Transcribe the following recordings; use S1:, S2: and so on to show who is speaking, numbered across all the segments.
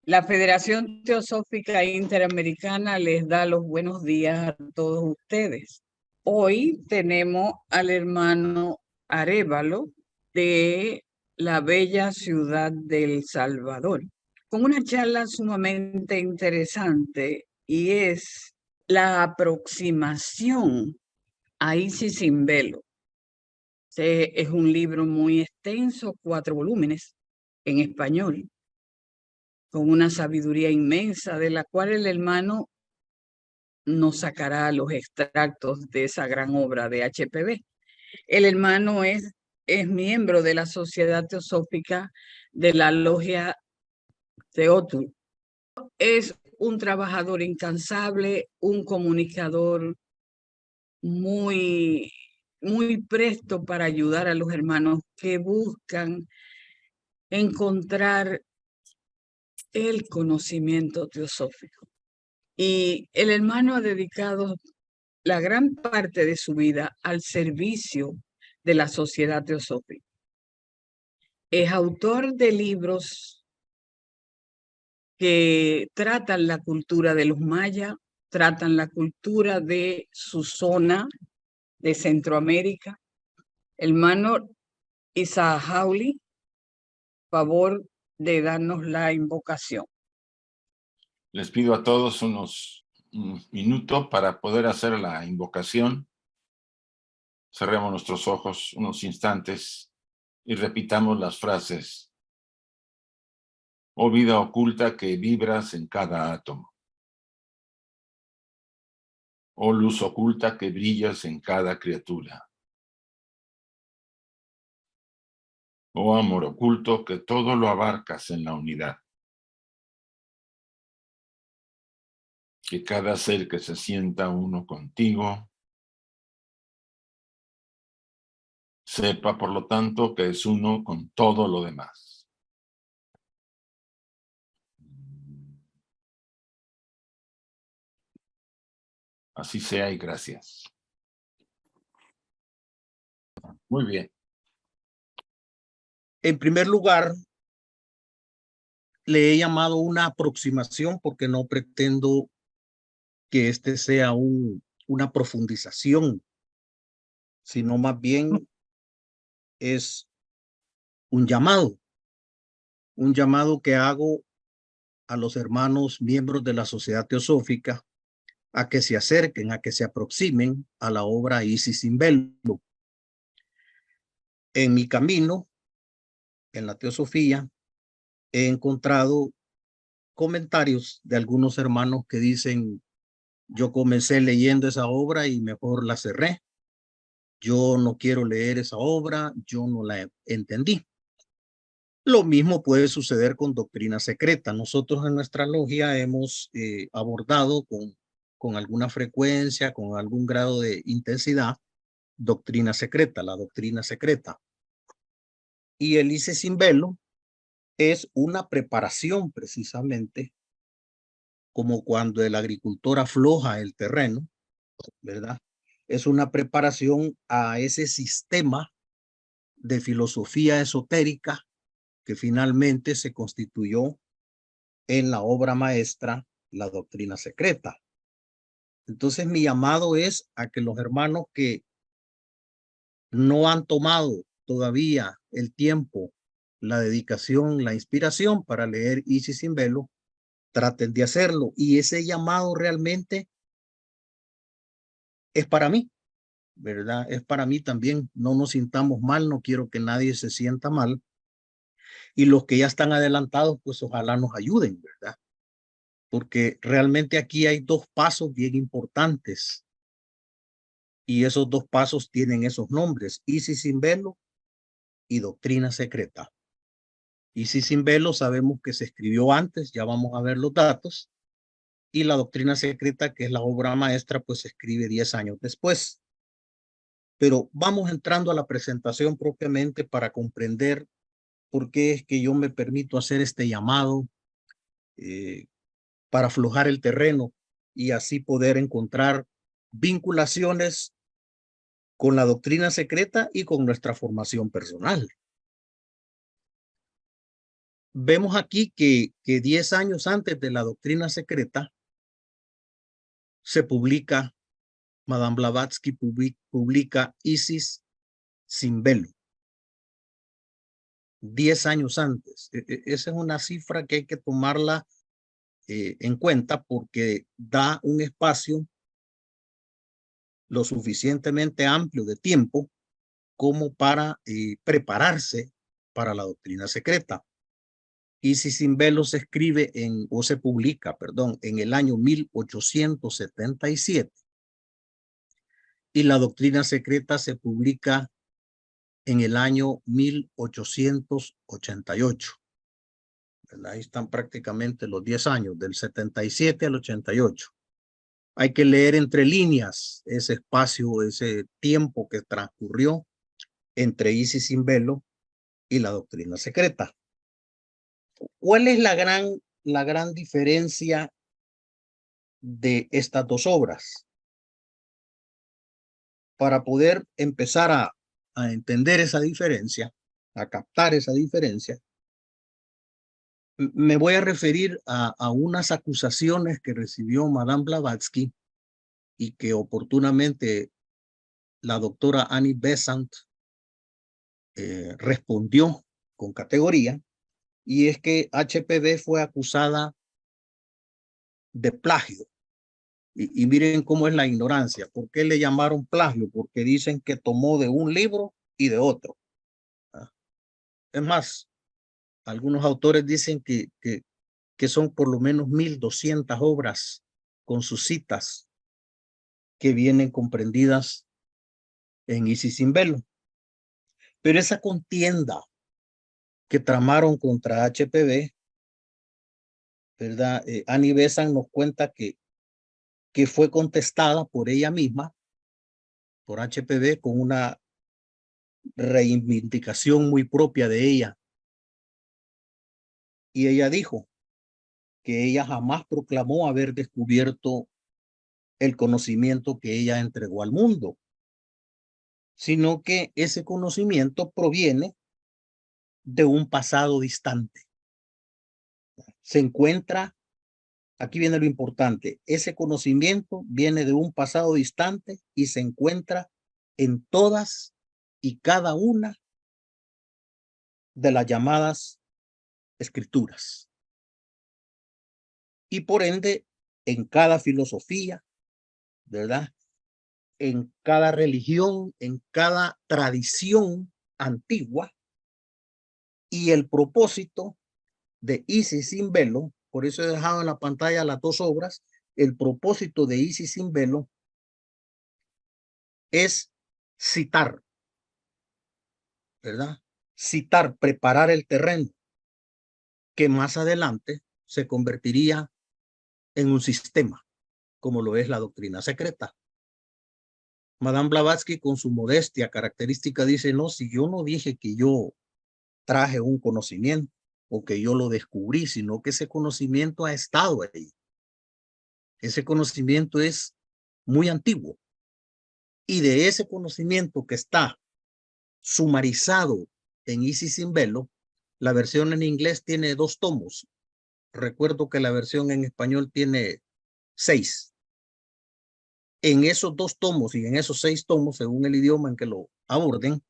S1: La Federación Teosófica Interamericana les da los buenos días a todos ustedes. Hoy tenemos al hermano Arévalo de la bella ciudad de El Salvador, con una charla sumamente interesante y es la aproximación a Isis sin velo. Es un libro muy extenso, 4 volúmenes en español, con una sabiduría inmensa, de la cual el hermano nos sacará los extractos de esa gran obra de HPB. El hermano es miembro de la Sociedad Teosófica de la Logia Teotu. Es un trabajador incansable, un comunicador muy, muy presto para ayudar a los hermanos que buscan encontrar el conocimiento teosófico. Y el hermano ha dedicado la gran parte de su vida al servicio de la Sociedad Teosófica. Es autor de libros que tratan la cultura de los mayas, tratan la cultura de su zona de Centroamérica. Hermano Isaac Hauli, favor de darnos la invocación.
S2: Les pido a todos unos minutos para poder hacer la invocación. Cerremos nuestros ojos unos instantes y repitamos las frases. Oh vida oculta que vibras en cada átomo. Oh luz oculta que brillas en cada criatura. Oh amor oculto que todo lo abarcas en la unidad. Que cada ser que se sienta uno contigo sepa, por lo tanto, que es uno con todo lo demás. Así sea y gracias. Muy bien.
S3: En primer lugar, le he llamado una aproximación porque no pretendo que este sea una profundización, sino más bien es un llamado que hago a los hermanos miembros de la Sociedad Teosófica a que se acerquen, a que se aproximen a la obra Isis sin velo. En mi camino, en la Teosofía, he encontrado comentarios de algunos hermanos que dicen: yo comencé leyendo esa obra y mejor la cerré. Yo no quiero leer esa obra, yo no la entendí. Lo mismo puede suceder con Doctrina Secreta. Nosotros en nuestra logia hemos abordado con alguna frecuencia, con algún grado de intensidad, Doctrina Secreta, la Doctrina Secreta. Y el Isis sin velo es una preparación precisamente, como cuando el agricultor afloja el terreno, ¿verdad? Es una preparación a ese sistema de filosofía esotérica que finalmente se constituyó en la obra maestra, la Doctrina Secreta. Entonces mi llamado es a que los hermanos que no han tomado todavía el tiempo, la dedicación, la inspiración para leer Isis sin velo, traten de hacerlo. Y ese llamado realmente es para mí, ¿verdad? Es para mí también. No nos sintamos mal, no quiero que nadie se sienta mal. Y los que ya están adelantados, pues ojalá nos ayuden, ¿verdad? Porque realmente aquí hay dos pasos bien importantes. Y esos dos pasos tienen esos nombres: Isis sin velo y Doctrina Secreta. Isis sin velo sabemos que se escribió antes, ya vamos a ver los datos. Y la Doctrina Secreta, que es la obra maestra, pues se escribe 10 años después. Pero vamos entrando a la presentación propiamente para comprender por qué es que yo me permito hacer este llamado para aflojar el terreno y así poder encontrar vinculaciones con la Doctrina Secreta y con nuestra formación personal. Vemos aquí que 10 años antes de la doctrina secreta se publica, Madame Blavatsky publica Isis sin velo. 10 años antes. Esa es una cifra que hay que tomarla en cuenta porque da un espacio lo suficientemente amplio de tiempo como para prepararse para la doctrina secreta. Isis sin velo se escribe o se publica, perdón, en el año 1877 y la doctrina secreta se publica en el año 1888. Ahí están prácticamente los 10 años, del 77 al 88. Hay que leer entre líneas ese espacio, ese tiempo que transcurrió entre Isis sin velo y la doctrina secreta. ¿Cuál es la gran diferencia de estas dos obras? Para poder empezar a entender esa diferencia, a captar esa diferencia, me voy a referir a unas acusaciones que recibió Madame Blavatsky y que oportunamente la doctora Annie Besant respondió con categoría, y es que HPV fue acusada de plagio. Y miren cómo es la ignorancia. ¿Por qué le llamaron plagio? Porque dicen que tomó de un libro y de otro. Es más, algunos autores dicen que son por lo menos 1200 obras con sus citas que vienen comprendidas en Isis sin velo. Pero esa contienda que tramaron contra HPV, ¿verdad? Annie Besant nos cuenta que fue contestada por ella misma, por HPV, con una reivindicación muy propia de ella. Y ella dijo que ella jamás proclamó haber descubierto el conocimiento que ella entregó al mundo, sino que ese conocimiento proviene de un pasado distante. Se encuentra, aquí viene lo importante, ese conocimiento viene de un pasado distante y se encuentra en todas y cada una de las llamadas escrituras. Y por ende, en cada filosofía, ¿verdad? En cada religión, en cada tradición antigua. Y el propósito de Isis sin velo, por eso he dejado en la pantalla las dos obras, el propósito de Isis sin velo es citar, ¿verdad? Citar, preparar el terreno que más adelante se convertiría en un sistema, como lo es la doctrina secreta. Madame Blavatsky, con su modestia característica, dice, no, si yo no dije que yo traje un conocimiento o que yo lo descubrí, sino que ese conocimiento ha estado ahí. Ese conocimiento es muy antiguo. Y de ese conocimiento que está sumarizado en Isis sin velo, la versión en inglés tiene 2 tomos. Recuerdo que la versión en español tiene 6. En esos 2 tomos y en esos 6 tomos, según el idioma en que lo aborden,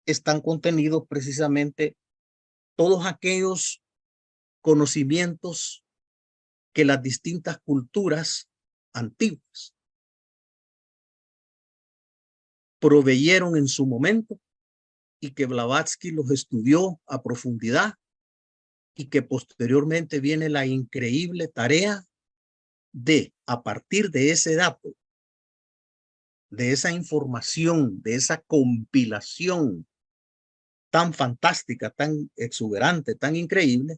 S3: están contenidos precisamente todos aquellos conocimientos que las distintas culturas antiguas proveyeron en su momento y que Blavatsky los estudió a profundidad y que posteriormente viene la increíble tarea de, a partir de ese dato, de esa información, de esa compilación tan fantástica, tan exuberante, tan increíble,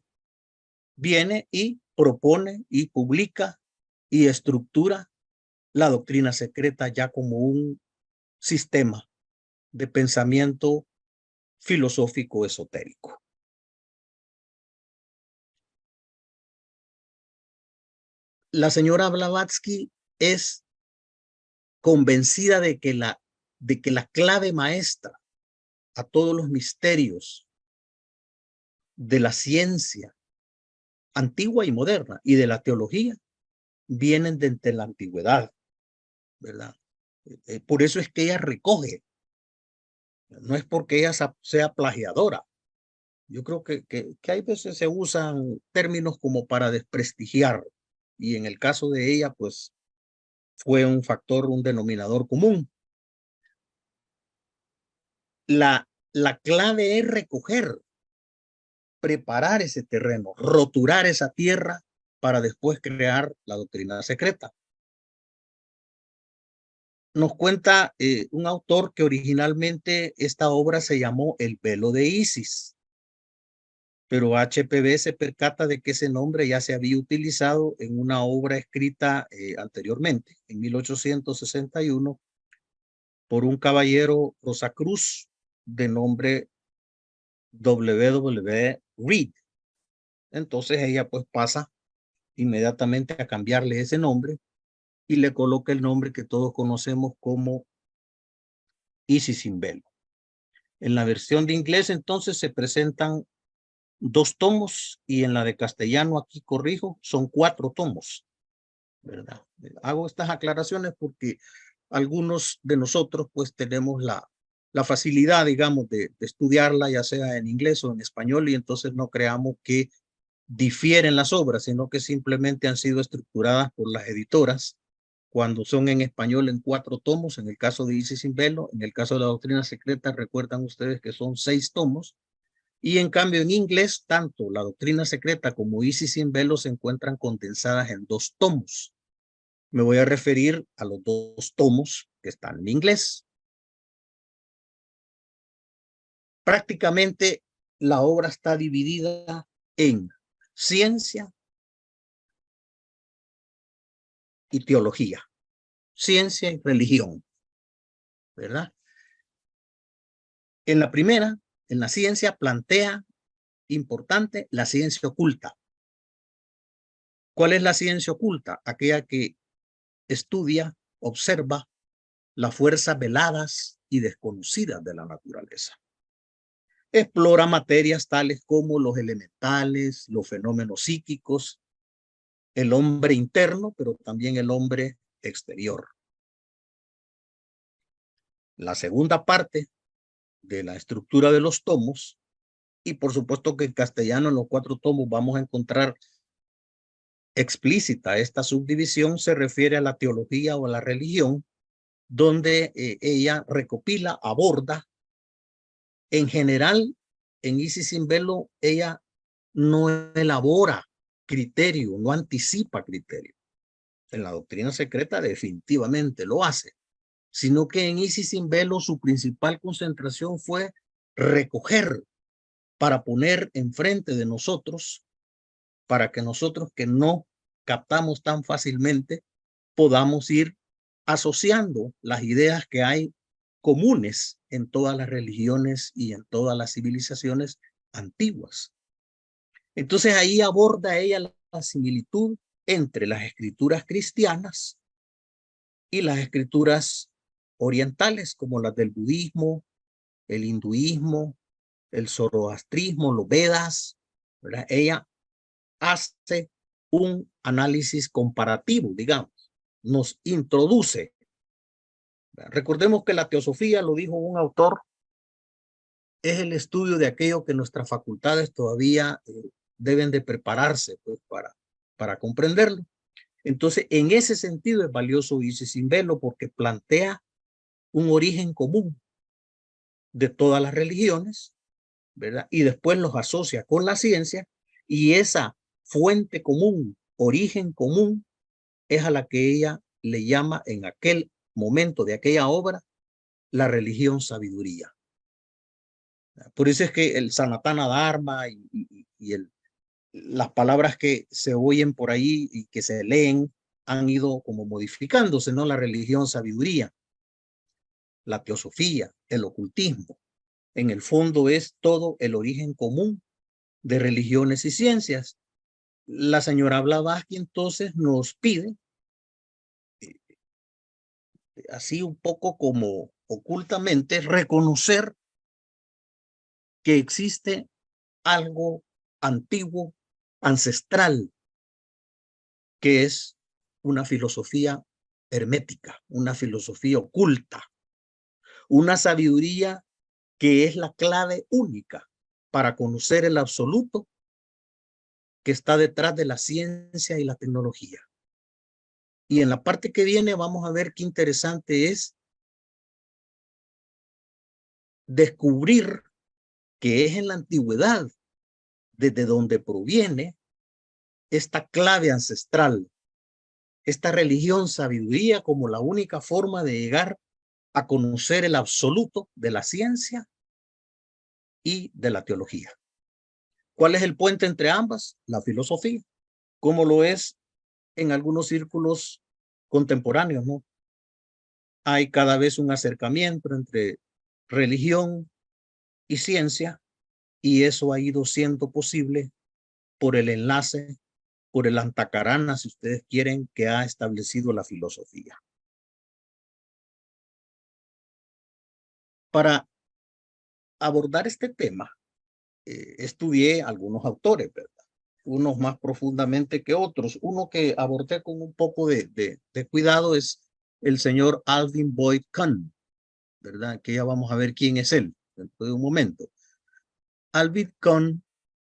S3: viene y propone y publica y estructura la doctrina secreta ya como un sistema de pensamiento filosófico esotérico. La señora Blavatsky es convencida de que la clave maestra a todos los misterios de la ciencia antigua y moderna y de la teología vienen desde la antigüedad, ¿verdad? Por eso es que ella recoge, no es porque ella sea plagiadora. Yo creo que hay veces se usan términos como para desprestigiar, y en el caso de ella, pues fue un factor, un denominador común. La clave es recoger, preparar ese terreno, roturar esa tierra para después crear la doctrina secreta. Nos cuenta un autor que originalmente esta obra se llamó El velo de Isis, pero HPB se percata de que ese nombre ya se había utilizado en una obra escrita anteriormente, en 1861, por un caballero Rosacruz de nombre W. Reed. Entonces ella pues pasa inmediatamente a cambiarle ese nombre y le coloca el nombre que todos conocemos como Isis sin velo. En la versión de inglés entonces se presentan 2 tomos y en la de castellano, aquí corrijo, son 4 tomos, ¿verdad? Hago estas aclaraciones porque algunos de nosotros pues tenemos la facilidad, digamos, de estudiarla ya sea en inglés o en español, y entonces no creamos que difieren las obras, sino que simplemente han sido estructuradas por las editoras cuando son en español en 4 tomos, en el caso de Isis sin velo. En el caso de la doctrina secreta, recuerdan ustedes que son 6 tomos, y en cambio en inglés, tanto la doctrina secreta como Isis sin velo se encuentran condensadas en 2 tomos. Me voy a referir a los 2 tomos que están en inglés. Prácticamente la obra está dividida en ciencia y teología, ciencia y religión, ¿verdad? En la primera, en la ciencia, plantea, importante, la ciencia oculta. ¿Cuál es la ciencia oculta? Aquella que estudia, observa las fuerzas veladas y desconocidas de la naturaleza. Explora materias tales como los elementales, los fenómenos psíquicos, el hombre interno, pero también el hombre exterior. La segunda parte de la estructura de los tomos, y por supuesto que en castellano en los 4 tomos vamos a encontrar explícita esta subdivisión, se refiere a la teología o a la religión, donde ella recopila, aborda. En general, en Isis sin velo, ella no elabora criterio, no anticipa criterio. En la doctrina secreta definitivamente lo hace, sino que en Isis sin velo su principal concentración fue recoger para poner enfrente de nosotros, para que nosotros que no captamos tan fácilmente podamos ir asociando las ideas que hay comunes en todas las religiones y en todas las civilizaciones antiguas. Entonces ahí aborda ella la similitud entre las escrituras cristianas y las escrituras orientales, como las del budismo, el hinduismo, el zoroastrismo, los Vedas, ¿verdad? Ella hace un análisis comparativo, digamos, nos introduce. Recordemos que la teosofía, lo dijo un autor, es el estudio de aquello que nuestras facultades todavía deben de prepararse pues, para comprenderlo. Entonces, en ese sentido es valioso Isis sin velo, porque plantea un origen común de todas las religiones, ¿verdad? Y después los asocia con la ciencia, y esa fuente común, origen común, es a la que ella le llama en aquel momento de aquella obra la religión sabiduría. Por eso es que el Sanatana Dharma y las palabras que se oyen por ahí y que se leen han ido como modificándose, ¿no? La religión sabiduría, la teosofía, el ocultismo. En el fondo es todo el origen común de religiones y ciencias. La señora Blavatsky entonces nos pide, así un poco como ocultamente, reconocer que existe algo antiguo, ancestral, que es una filosofía hermética, una filosofía oculta, una sabiduría que es la clave única para conocer el absoluto que está detrás de la ciencia y la tecnología. Y en la parte que viene vamos a ver qué interesante es descubrir que es en la antigüedad desde donde proviene esta clave ancestral, esta religión sabiduría como la única forma de llegar a conocer el absoluto de la ciencia y de la teología. ¿Cuál es el puente entre ambas? La filosofía, como lo es en algunos círculos contemporáneos, ¿no? Hay cada vez un acercamiento entre religión y ciencia, y eso ha ido siendo posible por el enlace, por el antacarana, si ustedes quieren, que ha establecido la filosofía. Para abordar este tema, estudié algunos autores, ¿verdad? Unos más profundamente que otros. Uno que abordé con un poco de cuidado es el señor Alvin Boyd Kahn, ¿verdad? Que ya vamos a ver quién es él dentro de un momento. Alvin Kahn,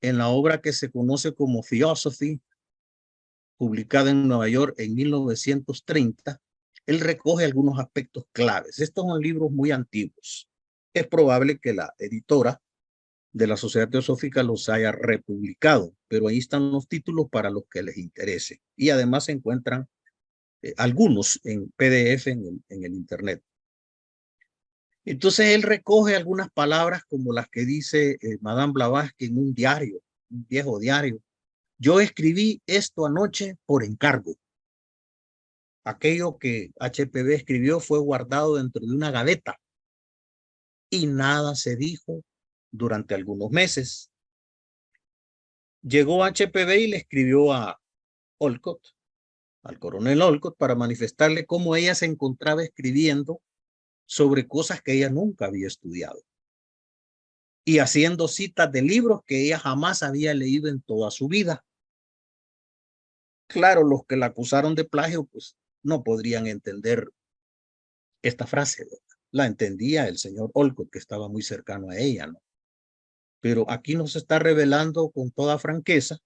S3: en la obra que se conoce como Theosophy, publicada en Nueva York en 1930, él recoge algunos aspectos claves. Estos son libros muy antiguos. Es probable que la editora de la Sociedad Teosófica los haya republicado, pero ahí están los títulos para los que les interese. Y además se encuentran algunos en PDF en el Internet. Entonces él recoge algunas palabras como las que dice Madame Blavatsky en un diario, un viejo diario. Yo escribí esto anoche por encargo. Aquello que HPV escribió fue guardado dentro de una gaveta y nada se dijo durante algunos meses. Llegó HPV y le escribió a Olcott, al coronel Olcott, para manifestarle cómo ella se encontraba escribiendo sobre cosas que ella nunca había estudiado y haciendo citas de libros que ella jamás había leído en toda su vida. Claro, los que la acusaron de plagio, pues no podrían entender esta frase. La entendía el señor Olcott, que estaba muy cercano a ella, ¿no? Pero aquí nos está revelando con toda franqueza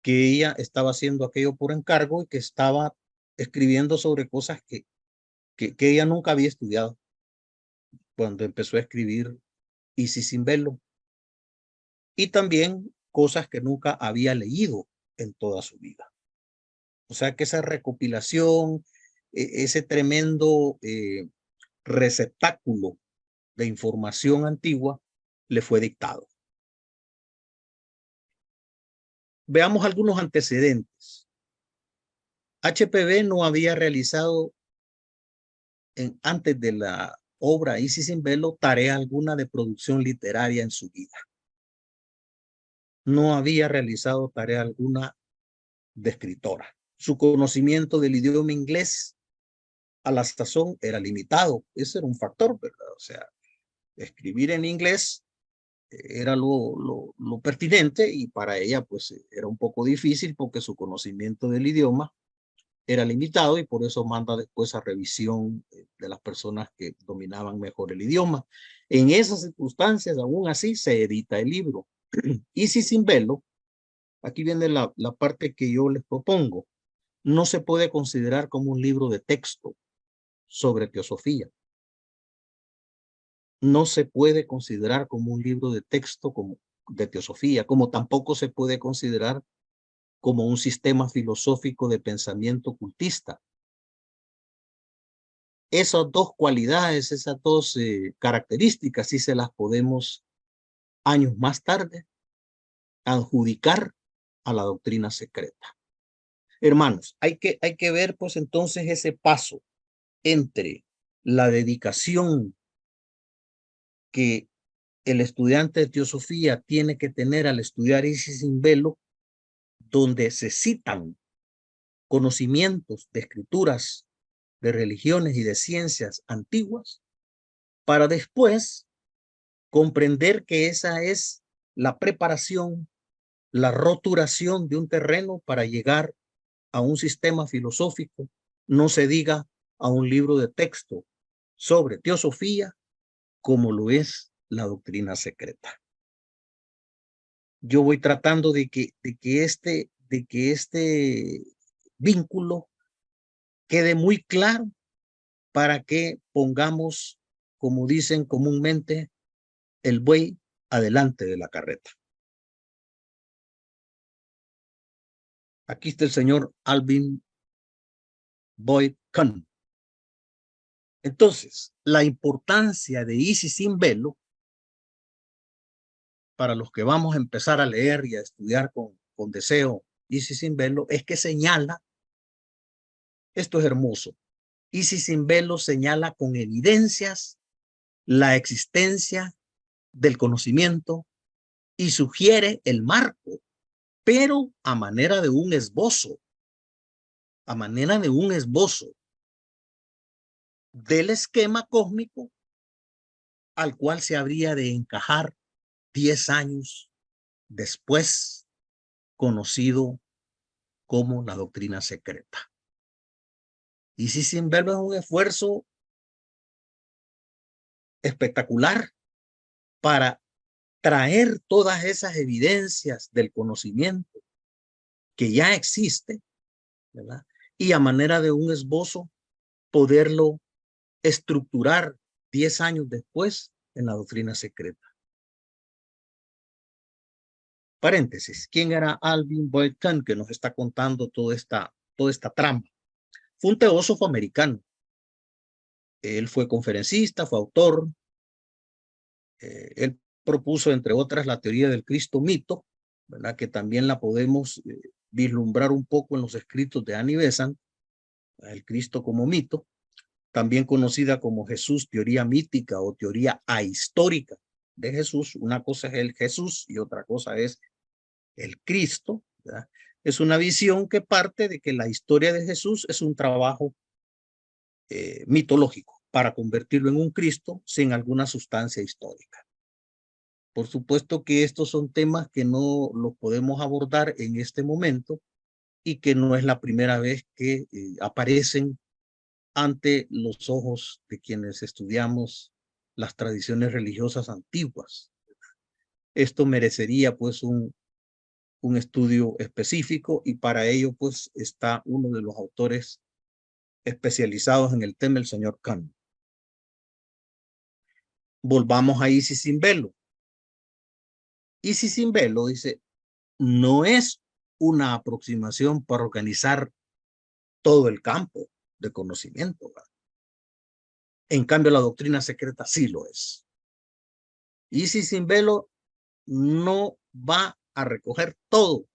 S3: que ella estaba haciendo aquello por encargo y que estaba escribiendo sobre cosas que ella nunca había estudiado cuando empezó a escribir Isis sin velo, y también cosas que nunca había leído en toda su vida. O sea que esa recopilación, ese tremendo receptáculo de información antigua le fue dictado. Veamos algunos antecedentes. HPV no había realizado antes de la obra Isis sin velo tarea alguna de producción literaria en su vida. No había realizado tarea alguna de escritora. Su conocimiento del idioma inglés a la sazón era limitado. Ese era un factor, ¿verdad? O sea, escribir en inglés era lo pertinente, y para ella pues era un poco difícil porque su conocimiento del idioma era limitado, y por eso manda después a revisión de las personas que dominaban mejor el idioma. En esas circunstancias, aún así, se edita el libro. Isis sin velo, aquí viene la parte que yo les propongo, no se puede considerar como un libro de texto sobre teosofía. No se puede considerar como un libro de texto de teosofía, como tampoco se puede considerar como un sistema filosófico de pensamiento ocultista. Esas dos cualidades, esas dos características, sí se las podemos años más tarde adjudicar a la doctrina secreta. Hermanos, hay que ver pues entonces ese paso entre la dedicación que el estudiante de teosofía tiene que tener al estudiar Isis sin velo, donde se citan conocimientos de escrituras, de religiones y de ciencias antiguas, para después comprender que esa es la preparación la roturación de un terreno para llegar a un sistema filosófico, no se diga a un libro de texto sobre teosofía como lo es la doctrina secreta. Yo voy tratando de que este vínculo quede muy claro para que pongamos, como dicen comúnmente, el buey adelante de la carreta. Aquí está el señor Alvin Boyd Kahn. Entonces, la importancia de Isis sin velo, para los que vamos a empezar a leer y a estudiar con deseo Isis sin velo, es que señala, esto es hermoso, Isis sin velo señala con evidencias la existencia del conocimiento y sugiere el marco, pero a manera de un esbozo, del esquema cósmico al cual se habría de encajar 10 años después, conocido como la doctrina secreta. Y si sin verlo es un esfuerzo espectacular para traer todas esas evidencias del conocimiento que ya existe, ¿verdad? Y a manera de un esbozo poderlo estructurar 10 años después en la doctrina secreta. Paréntesis, ¿quién era Alvin Boyd Kahn que nos está contando toda esta trama? Fue un teósofo americano. Él fue conferencista, fue autor. Él propuso, entre otras, la teoría del Cristo mito, ¿verdad? Que también la podemos vislumbrar un poco en los escritos de Annie Besant, el Cristo como mito, también conocida como Jesús, teoría mítica o teoría ahistórica de Jesús. Una cosa es el Jesús y otra cosa es el Cristo, ¿verdad? Es una visión que parte de que la historia de Jesús es un trabajo mitológico para convertirlo en un Cristo sin alguna sustancia histórica. Por supuesto que estos son temas que no los podemos abordar en este momento y que no es la primera vez que aparecen ante los ojos de quienes estudiamos las tradiciones religiosas antiguas. Esto merecería pues un estudio específico y para ello pues está uno de los autores especializados en el tema, el señor Kahn. Volvamos a Isis sin velo. Isis sin velo dice, no es una aproximación para organizar todo el campo de conocimiento, ¿verdad? En cambio, la doctrina secreta sí lo es. Isis sin velo no va a recoger todo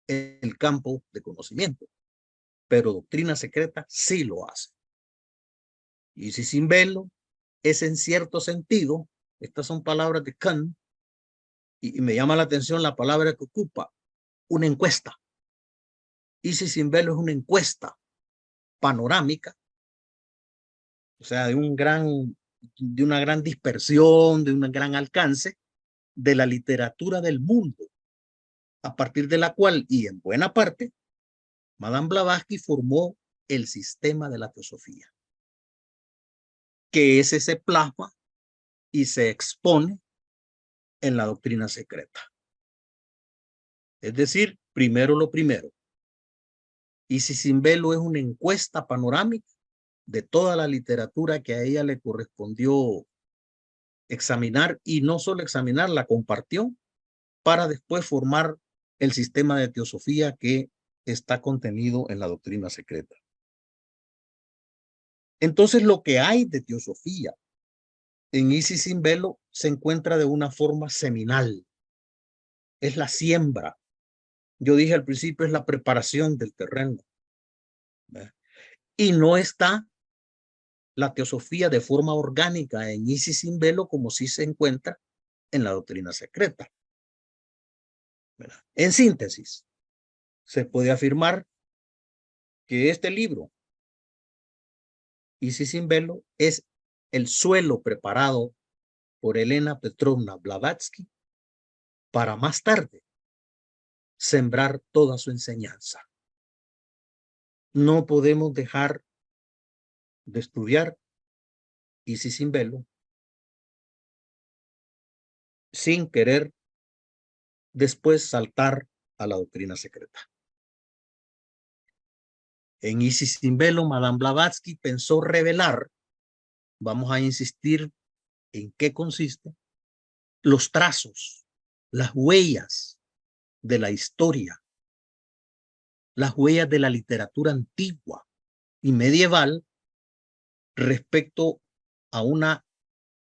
S3: el campo de conocimiento, pero doctrina secreta sí lo hace. Isis sin velo es en cierto sentido, estas son palabras de Kahn, y me llama la atención la palabra que ocupa, una encuesta. Isis sin velo es una encuesta panorámica, o sea, de una gran dispersión, de un gran alcance de la literatura del mundo, a partir de la cual, y en buena parte, Madame Blavatsky formó el sistema de la teosofía, que ese se plasma y se expone en la doctrina secreta. Es decir, primero lo primero. Isis sin velo es una encuesta panorámica de toda la literatura que a ella le correspondió examinar, y no solo examinar, la compartió para después formar el sistema de teosofía que está contenido en la doctrina secreta. Entonces, lo que hay de teosofía en Isis sin velo se encuentra de una forma seminal. Es la siembra. Yo dije al principio, es la preparación del terreno. Y no está la teosofía de forma orgánica en Isis sin velo como sí se encuentra en la doctrina secreta. En síntesis, se puede afirmar que este libro, Isis sin velo, es el suelo preparado por Elena Petrovna Blavatsky para más tarde sembrar toda su enseñanza. No podemos dejar de estudiar Isis sin velo sin querer después saltar a la doctrina secreta. En Isis sin velo, Madame Blavatsky pensó revelar, vamos a insistir en qué consiste, los trazos, las huellas de la historia, las huellas de la literatura antigua y medieval respecto a una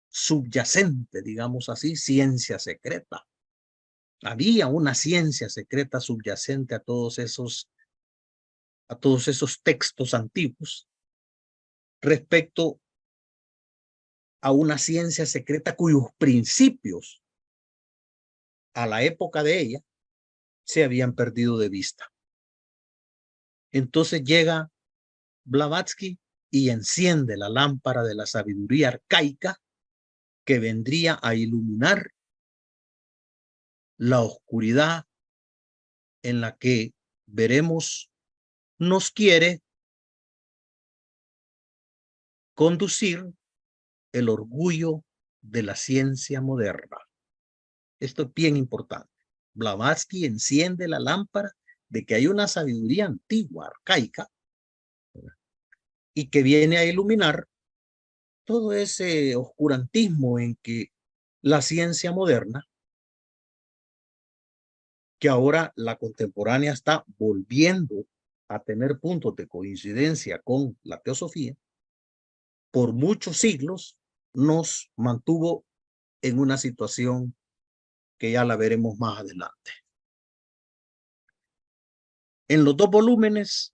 S3: subyacente, digamos así, ciencia secreta. Había una ciencia secreta subyacente a todos esos textos antiguos respecto a una ciencia secreta cuyos principios a la época de ella se habían perdido de vista. Entonces llega Blavatsky y enciende la lámpara de la sabiduría arcaica que vendría a iluminar la oscuridad en la que veremos nos quiere conducir el orgullo de la ciencia moderna. Esto es bien importante. Blavatsky enciende la lámpara de que hay una sabiduría antigua, arcaica, y que viene a iluminar todo ese oscurantismo en que la ciencia moderna, que ahora la contemporánea está volviendo a tener puntos de coincidencia con la teosofía, por muchos siglos nos mantuvo en una situación que ya la veremos más adelante. En los 2 volúmenes,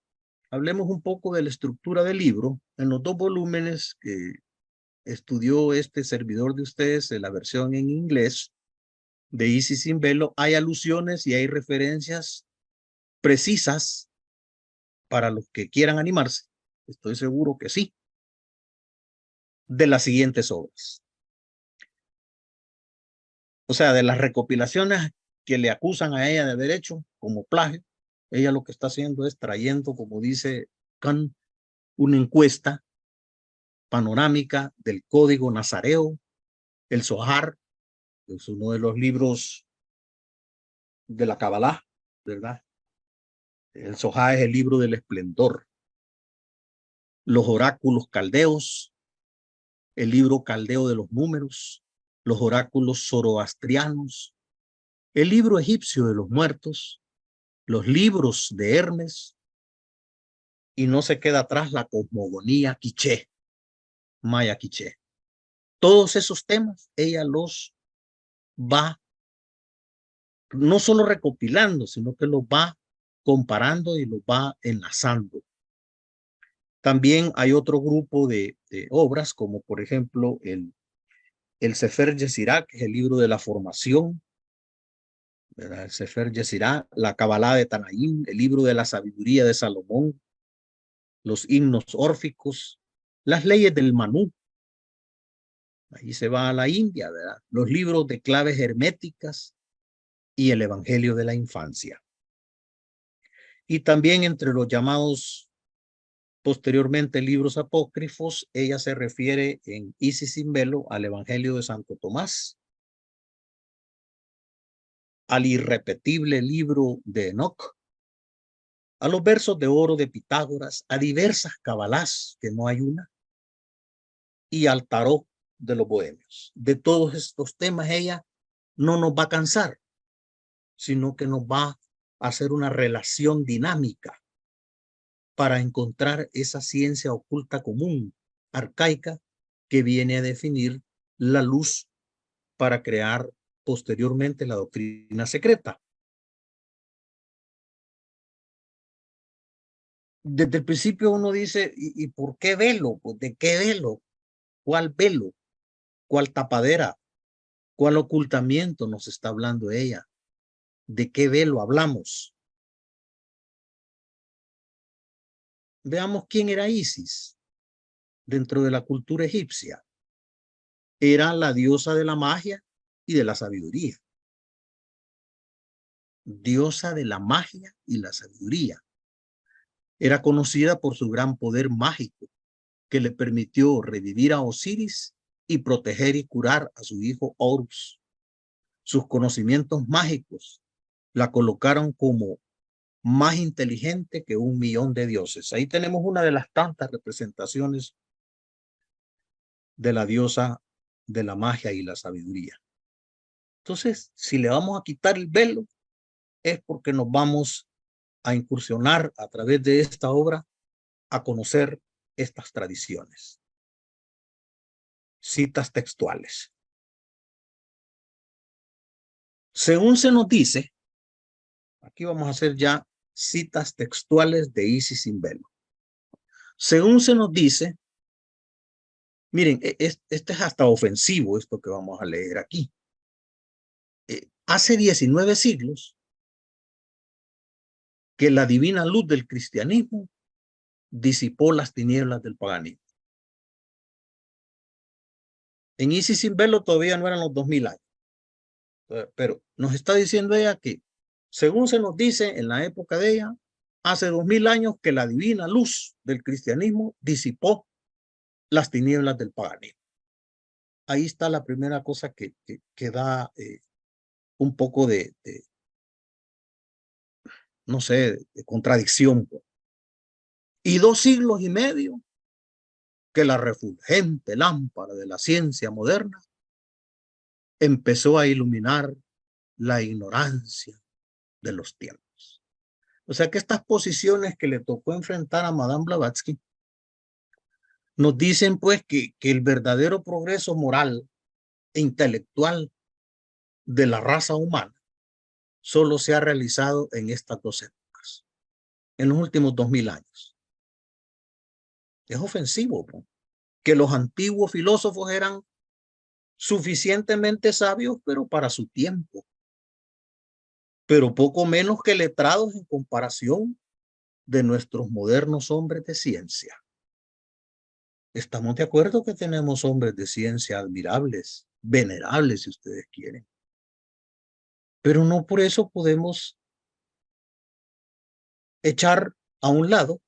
S3: hablemos un poco de la estructura del libro. En los 2 volúmenes que estudió este servidor de ustedes, en la versión en inglés de Isis sin velo, hay alusiones y hay referencias precisas para los que quieran animarse. Estoy seguro que sí. De las siguientes obras. O sea, de las recopilaciones que le acusan a ella de haber hecho como plagio, ella lo que está haciendo es trayendo, como dice Kant, una encuesta panorámica del Código Nazareo, el Zohar, que es uno de los libros de la Kabbalah, ¿verdad? El Zohar es el libro del esplendor. Los oráculos caldeos, el libro caldeo de los números, los oráculos zoroastrianos, el libro egipcio de los muertos, los libros de Hermes, y no se queda atrás la cosmogonía quiché, maya quiché. Todos esos temas ella los va no solo recopilando, sino que los va comparando y los va enlazando. También hay otro grupo de obras, como por ejemplo el Sefer Yetzirah, que es el libro de la formación, ¿verdad? El Sefer Yetzirah, la Kabbalah de Tanaim, el libro de la sabiduría de Salomón, los himnos órficos, las leyes del Manú. Ahí se va a la India, ¿verdad? Los libros de claves herméticas y el Evangelio de la Infancia. Y también entre los llamados posteriormente libros apócrifos, ella se refiere en Isis sin velo al Evangelio de Santo Tomás, al irrepetible libro de Enoch, a los versos de oro de Pitágoras, a diversas cabalás, que no hay una, y al tarot de los bohemios. De todos estos temas ella no nos va a cansar, sino que nos va a hacer una relación dinámica para encontrar esa ciencia oculta común, arcaica, que viene a definir la luz para crear posteriormente la doctrina secreta. Desde el principio uno dice, ¿y por qué velo? Pues, ¿de qué velo? ¿Cuál velo? ¿Cuál tapadera? ¿Cuál ocultamiento nos está hablando ella? ¿De qué velo hablamos? Veamos quién era Isis dentro de la cultura egipcia. Era la diosa de la magia y de la sabiduría. diosa de la magia y la sabiduría. Era conocida por su gran poder mágico, que le permitió revivir a Osiris y proteger y curar a su hijo Horus. Sus conocimientos mágicos la colocaron como más inteligente que 1.000.000 de dioses. Ahí tenemos una de las tantas representaciones de la diosa de la magia y la sabiduría. Entonces, si le vamos a quitar el velo, es porque nos vamos a incursionar a través de esta obra a conocer estas tradiciones. Citas textuales. Según se nos dice, aquí vamos a hacer ya citas textuales de Isis sin velo. Según se nos dice, miren, este es hasta ofensivo esto que vamos a leer aquí. Hace 19 siglos que la divina luz del cristianismo disipó las tinieblas del paganismo. En Isis sin velo todavía no eran los 2000 años. Pero nos está diciendo ella que, según se nos dice en la época de ella, hace 2000 años que la divina luz del cristianismo disipó las tinieblas del paganismo. Ahí está la primera cosa que da un poco no sé, de contradicción. Y 2 siglos y medio que la refulgente lámpara de la ciencia moderna empezó a iluminar la ignorancia de los tiempos. O sea que estas posiciones que le tocó enfrentar a Madame Blavatsky nos dicen pues que el verdadero progreso moral e intelectual de la raza humana solo se ha realizado en estas 2 épocas, en los últimos 2000 años. Es ofensivo, ¿no? Que los antiguos filósofos eran suficientemente sabios, pero para su tiempo, pero poco menos que letrados en comparación de nuestros modernos hombres de ciencia. Estamos de acuerdo que tenemos hombres de ciencia admirables, venerables si ustedes quieren, pero no por eso podemos echar a un lado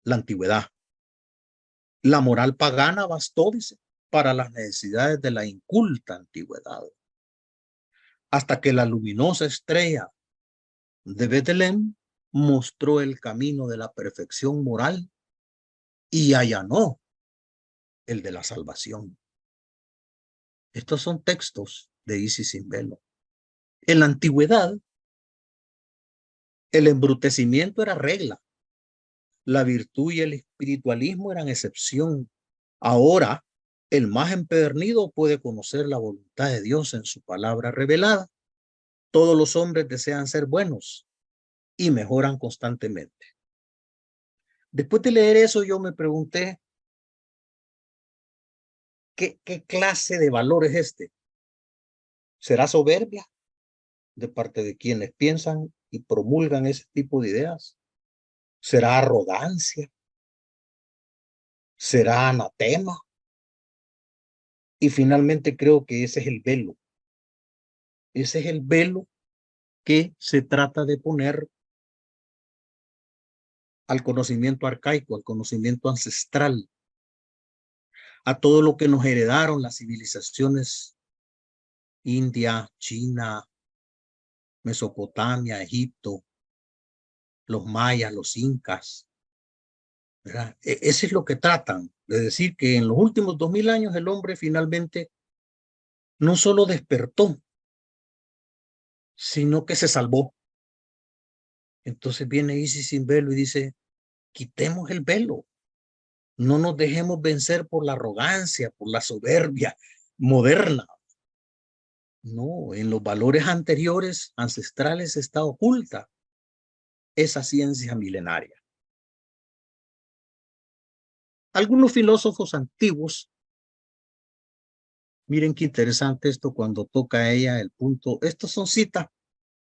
S3: la antigüedad. La moral pagana bastó, dice, para las necesidades de la inculta antigüedad, hasta que la luminosa estrella de Betlem mostró el camino de la perfección moral y allanó el de la salvación. Estos son textos de Isis sin velo. En la antigüedad, el embrutecimiento era regla. La virtud y el espiritualismo eran excepción. Ahora, el más empedernido puede conocer la voluntad de Dios en su palabra revelada. Todos los hombres desean ser buenos y mejoran constantemente. Después de leer eso, yo me pregunté, ¿qué clase de valor es este? ¿Será soberbia de parte de quienes piensan y promulgan ese tipo de ideas? ¿Será arrogancia? ¿Será anatema? Y finalmente creo que ese es el velo. Ese es el velo que se trata de poner al conocimiento arcaico, al conocimiento ancestral, a todo lo que nos heredaron las civilizaciones India, China, Mesopotamia, Egipto, los mayas, los incas, ¿verdad? Eso es lo que tratan de decir, que en los últimos 2000 años el hombre finalmente no solo despertó, sino que se salvó. Entonces viene Isis sin velo y dice, quitemos el velo, no nos dejemos vencer por la arrogancia, por la soberbia moderna. No, en los valores anteriores, ancestrales, está oculta esa ciencia milenaria. Algunos filósofos antiguos, miren qué interesante esto cuando toca a ella el punto. Estas son citas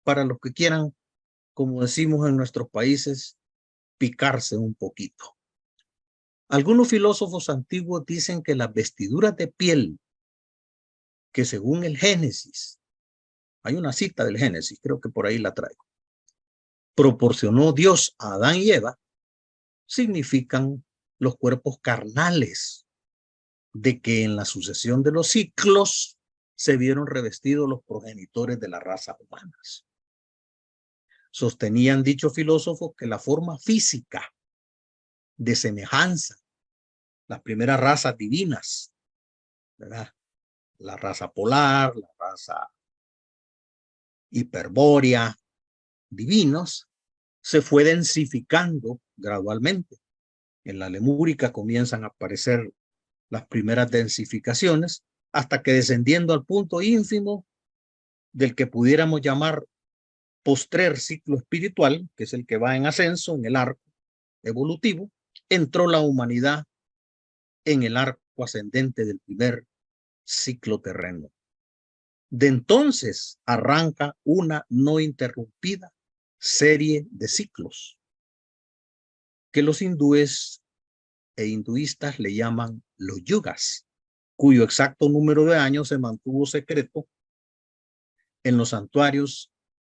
S3: para los que quieran, como decimos en nuestros países, picarse un poquito. Algunos filósofos antiguos dicen que las vestiduras de piel, que según el Génesis Hay una cita del Génesis, creo que por ahí la traigo. Proporcionó Dios a Adán y Eva, significan los cuerpos carnales, de que en la sucesión de los ciclos se vieron revestidos los progenitores de las razas humanas. Sostenían dichos filósofos que la forma física de semejanza, las primeras razas divinas, ¿verdad? La raza polar, la raza hiperbórea, divinos, se fue densificando gradualmente. En la lemúrica comienzan a aparecer las primeras densificaciones, hasta que descendiendo al punto ínfimo del que pudiéramos llamar postrer ciclo espiritual, que es el que va en ascenso en el arco evolutivo, entró la humanidad en el arco ascendente del primer ciclo terreno. De entonces arranca una no interrumpida serie de ciclos que los hindúes e hinduistas le llaman los yugas, cuyo exacto número de años se mantuvo secreto en los santuarios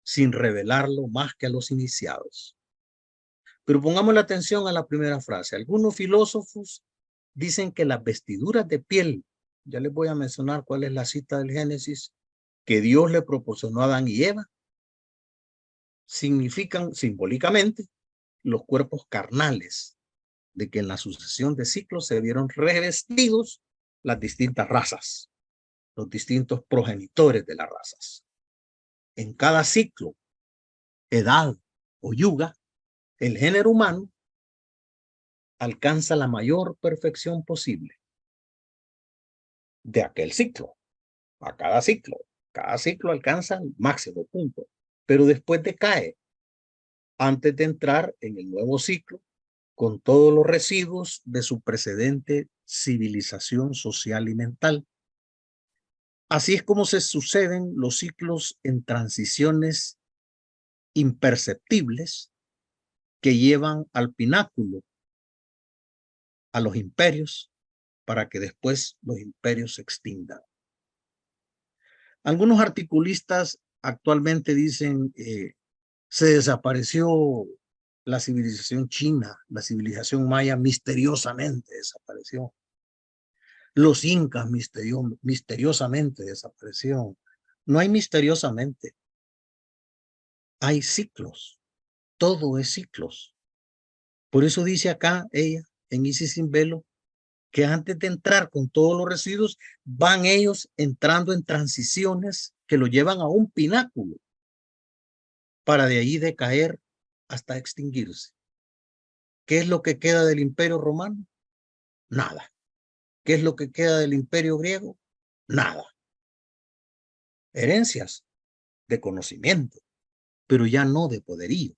S3: sin revelarlo más que a los iniciados. Pero pongamos la atención a la primera frase. Algunos filósofos dicen que las vestiduras de piel, ya les voy a mencionar cuál es la cita del Génesis, que Dios le proporcionó a Adán y Eva, significan simbólicamente los cuerpos carnales, de que en la sucesión de ciclos se vieron revestidos las distintas razas, los distintos progenitores de las razas. En cada ciclo, edad o yuga, el género humano alcanza la mayor perfección posible de aquel ciclo. A cada ciclo alcanza el máximo punto, pero después decae antes de entrar en el nuevo ciclo con todos los residuos de su precedente civilización social y mental. Así es como se suceden los ciclos en transiciones imperceptibles que llevan al pináculo a los imperios para que después los imperios se extingan. Algunos articulistas actualmente dicen se desapareció la civilización china, la civilización maya misteriosamente desapareció. Los incas misteriosamente desaparecieron. No hay misteriosamente. Hay ciclos. Todo es ciclos. Por eso dice acá ella, en Isis sin velo, que antes de entrar con todos los residuos, van ellos entrando en transiciones que lo llevan a un pináculo para de ahí decaer hasta extinguirse. ¿Qué es lo que queda del Imperio Romano? Nada. ¿Qué es lo que queda del Imperio Griego? Nada. Herencias de conocimiento, pero ya no de poderío.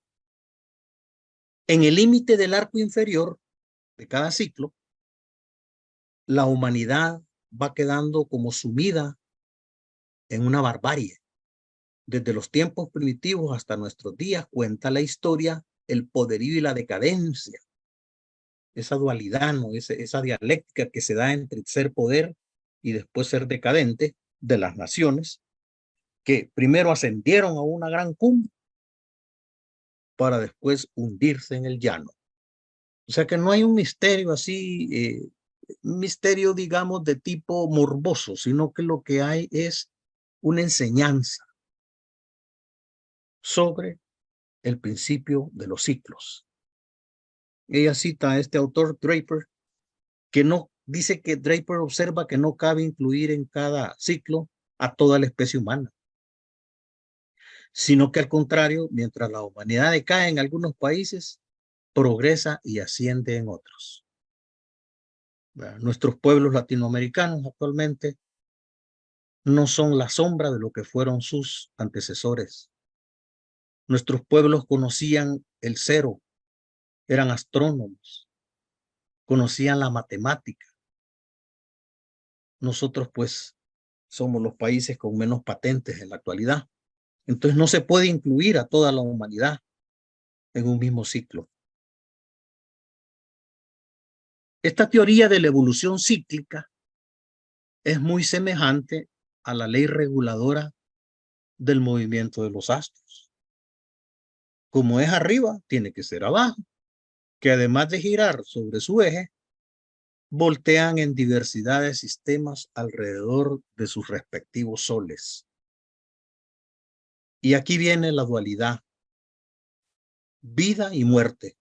S3: En el límite del arco inferior de cada ciclo, la humanidad va quedando como sumida en una barbarie. Desde los tiempos primitivos hasta nuestros días cuenta la historia el poderío y la decadencia. Esa dualidad, ¿no? Esa dialéctica que se da entre ser poder y después ser decadente de las naciones, que primero ascendieron a una gran cumbre para después hundirse en el llano. O sea que no hay un misterio así, un misterio, digamos, de tipo morboso, sino que lo que hay es una enseñanza sobre el principio de los ciclos. Ella cita a este autor Draper, que no dice que Draper observa que no cabe incluir en cada ciclo a toda la especie humana, sino que al contrario, mientras la humanidad decae en algunos países, progresa y asciende en otros. Nuestros pueblos latinoamericanos actualmente no son la sombra de lo que fueron sus antecesores. Nuestros pueblos conocían el cero, eran astrónomos, conocían la matemática. Nosotros pues somos los países con menos patentes en la actualidad. Entonces no se puede incluir a toda la humanidad en un mismo ciclo. Esta teoría de la evolución cíclica es muy semejante a la ley reguladora del movimiento de los astros. Como es arriba, tiene que ser abajo, que además de girar sobre su eje, voltean en diversidad de sistemas alrededor de sus respectivos soles. Y aquí viene la dualidad, vida y muerte,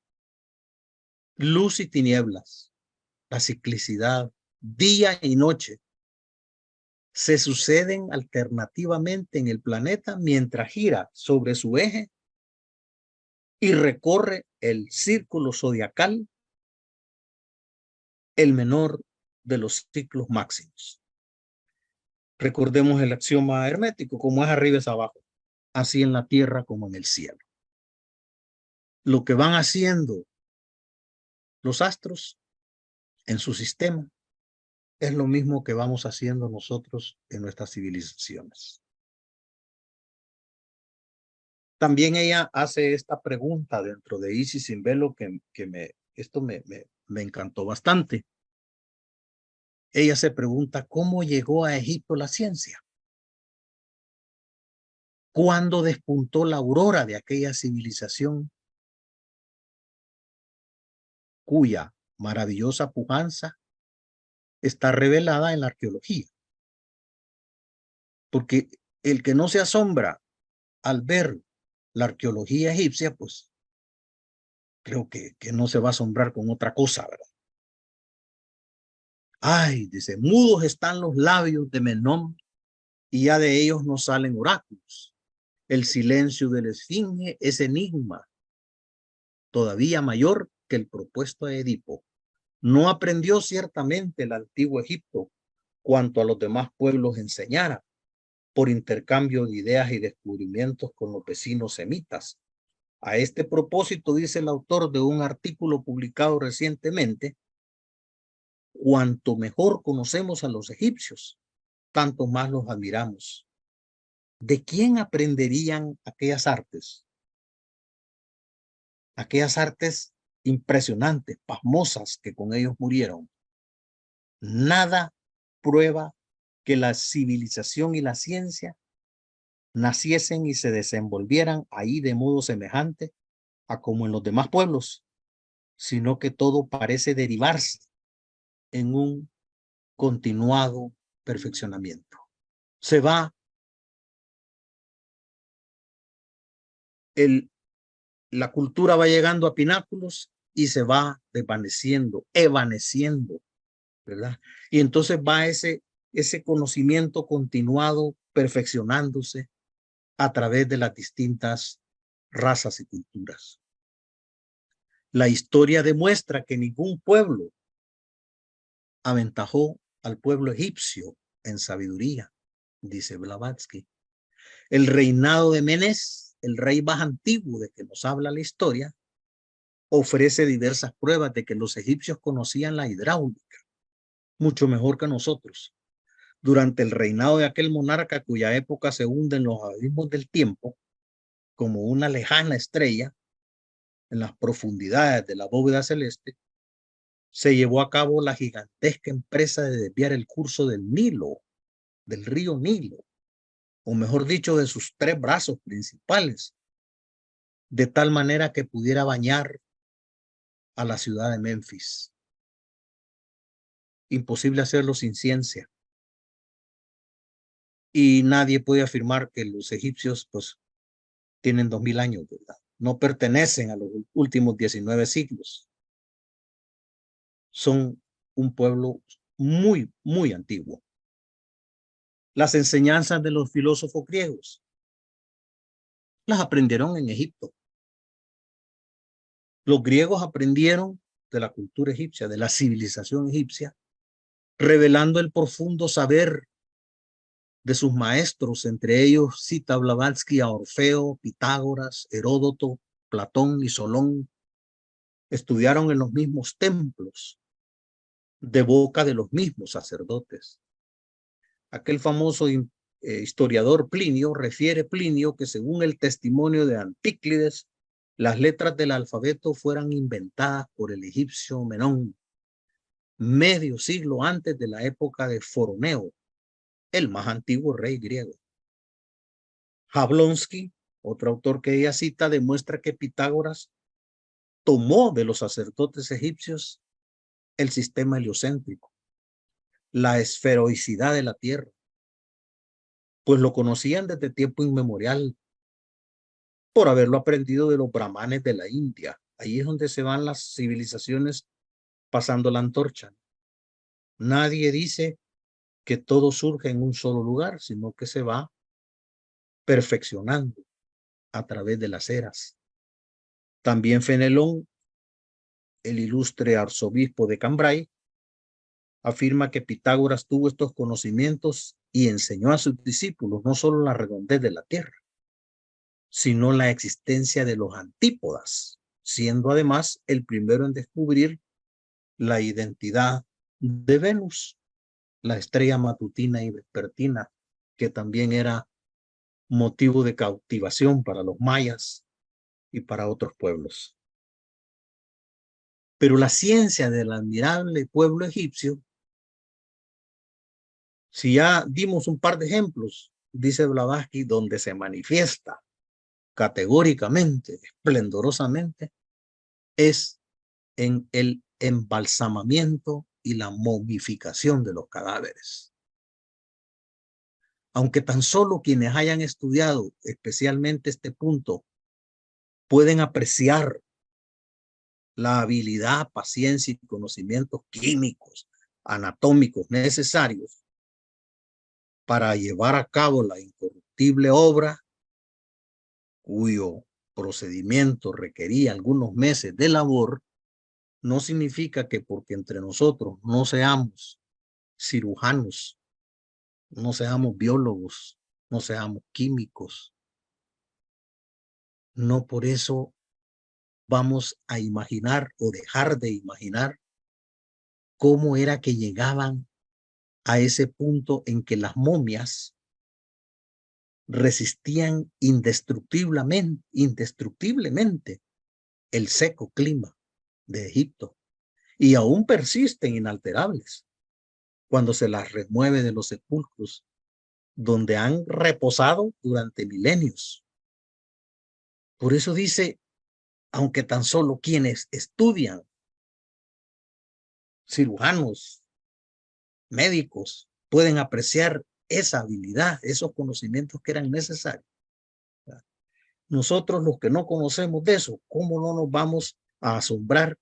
S3: luz y tinieblas, la ciclicidad, día y noche, se suceden alternativamente en el planeta mientras gira sobre su eje y recorre el círculo zodiacal, el menor de los ciclos máximos. Recordemos el axioma hermético, como es arriba es abajo, así en la tierra como en el cielo. Lo que van haciendo los astros en su sistema es lo mismo que vamos haciendo nosotros en nuestras civilizaciones. También ella hace esta pregunta dentro de Isis sin velo que me encantó bastante. Ella se pregunta cómo llegó a Egipto la ciencia. ¿Cuándo despuntó la aurora de aquella civilización cuya maravillosa pujanza está revelada en la arqueología? Porque el que no se asombra al ver la arqueología egipcia, pues creo que no se va a asombrar con otra cosa, ¿verdad? Ay, dice, mudos están los labios de Menón y ya de ellos no salen oráculos. El silencio de la esfinge es enigma, todavía mayor que el propuesto a Edipo. No aprendió ciertamente el antiguo Egipto cuanto a los demás pueblos enseñara, por intercambio de ideas y descubrimientos con los vecinos semitas. A este propósito, dice el autor de un artículo publicado recientemente, cuanto mejor conocemos a los egipcios, tanto más los admiramos. ¿De quién aprenderían aquellas artes? Aquellas artes impresionantes, pasmosas, que con ellos murieron. Nada prueba que la civilización y la ciencia naciesen y se desenvolvieran ahí de modo semejante a como en los demás pueblos, sino que todo parece derivarse en un continuado perfeccionamiento. Se va la cultura va llegando a pináculos y se va desvaneciendo, evaneciendo, ¿verdad? Y entonces va ese conocimiento continuado perfeccionándose a través de las distintas razas y culturas. La historia demuestra que ningún pueblo aventajó al pueblo egipcio en sabiduría, dice Blavatsky. El reinado de Menes, el rey más antiguo de que nos habla la historia, ofrece diversas pruebas de que los egipcios conocían la hidráulica mucho mejor que nosotros. Durante el reinado de aquel monarca cuya época se hunde en los abismos del tiempo, como una lejana estrella en las profundidades de la bóveda celeste, se llevó a cabo la gigantesca empresa de desviar el curso del Nilo, del río Nilo, o mejor dicho, de sus tres brazos principales, de tal manera que pudiera bañar a la ciudad de Memphis. Imposible hacerlo sin ciencia. Y nadie puede afirmar que los egipcios pues tienen 2000 años, ¿verdad? No pertenecen a los últimos 19 siglos. Son un pueblo muy, muy antiguo. Las enseñanzas de los filósofos griegos las aprendieron en Egipto. Los griegos aprendieron de la cultura egipcia, de la civilización egipcia, revelando el profundo saber de sus maestros. Entre ellos cita Blavatsky a Orfeo, Pitágoras, Heródoto, Platón y Solón. Estudiaron en los mismos templos, de boca de los mismos sacerdotes. Aquel famoso historiador Plinio refiere que según el testimonio de Antíclides, las letras del alfabeto fueran inventadas por el egipcio Menón, medio siglo antes de la época de Foroneo, el más antiguo rey griego. Jablonski, otro autor que ella cita, demuestra que Pitágoras tomó de los sacerdotes egipcios el sistema heliocéntrico, la esferoicidad de la Tierra, pues lo conocían desde tiempo inmemorial por haberlo aprendido de los brahmanes de la India. Ahí es donde se van las civilizaciones pasando la antorcha. Nadie dice que todo surge en un solo lugar, sino que se va perfeccionando a través de las eras. También Fenelón, el ilustre arzobispo de Cambrai, afirma que Pitágoras tuvo estos conocimientos y enseñó a sus discípulos no solo la redondez de la Tierra, sino la existencia de los antípodas, siendo además el primero en descubrir la identidad de Venus, la estrella matutina y vespertina, que también era motivo de cautivación para los mayas y para otros pueblos. Pero la ciencia del admirable pueblo egipcio, si ya dimos un par de ejemplos, dice Blavatsky, donde se manifiesta categóricamente, esplendorosamente, es en el embalsamamiento y la momificación de los cadáveres. Aunque tan solo quienes hayan estudiado especialmente este punto pueden apreciar la habilidad, paciencia y conocimientos químicos, anatómicos necesarios para llevar a cabo la incorruptible obra, cuyo procedimiento requería algunos meses de labor, no significa que porque entre nosotros no seamos cirujanos, no seamos biólogos, no seamos químicos, no por eso vamos a imaginar o dejar de imaginar cómo era que llegaban a ese punto en que las momias resistían indestructiblemente el seco clima de Egipto y aún persisten inalterables cuando se las remueve de los sepulcros donde han reposado durante milenios. Por eso dice, aunque tan solo quienes estudian, cirujanos, médicos, pueden apreciar esa habilidad, esos conocimientos que eran necesarios. Nosotros los que no conocemos de eso, ¿cómo no nos vamos a asombrar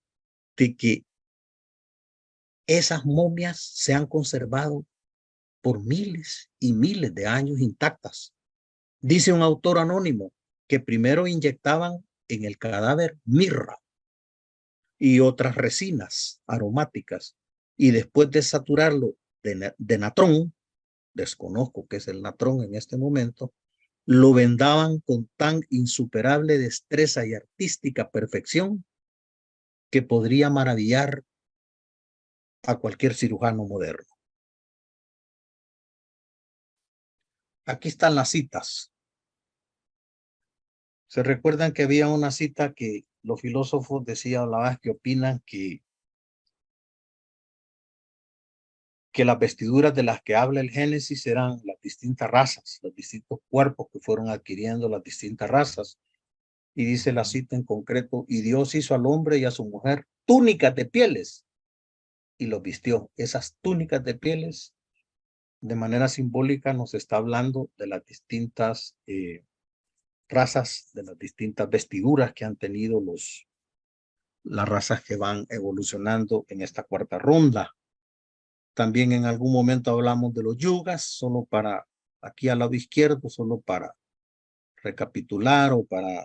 S3: de que esas momias se han conservado por miles y miles de años intactas? Dice un autor anónimo que primero inyectaban en el cadáver mirra y otras resinas aromáticas y después de saturarlo de natrón, desconozco qué es el natrón en este momento, lo vendaban con tan insuperable destreza y artística perfección que podría maravillar a cualquier cirujano moderno. Aquí están las citas. ¿Se recuerdan que había una cita que los filósofos decían, que opinan que las vestiduras de las que habla el Génesis eran las distintas razas, los distintos cuerpos que fueron adquiriendo las distintas razas? Y dice la cita en concreto, y Dios hizo al hombre y a su mujer túnicas de pieles y los vistió. Esas túnicas de pieles, de manera simbólica, nos está hablando de las distintas razas, de las distintas vestiduras que han tenido las razas que van evolucionando en esta cuarta ronda. También en algún momento hablamos de los yugas, solo para, aquí al lado izquierdo, solo para recapitular o para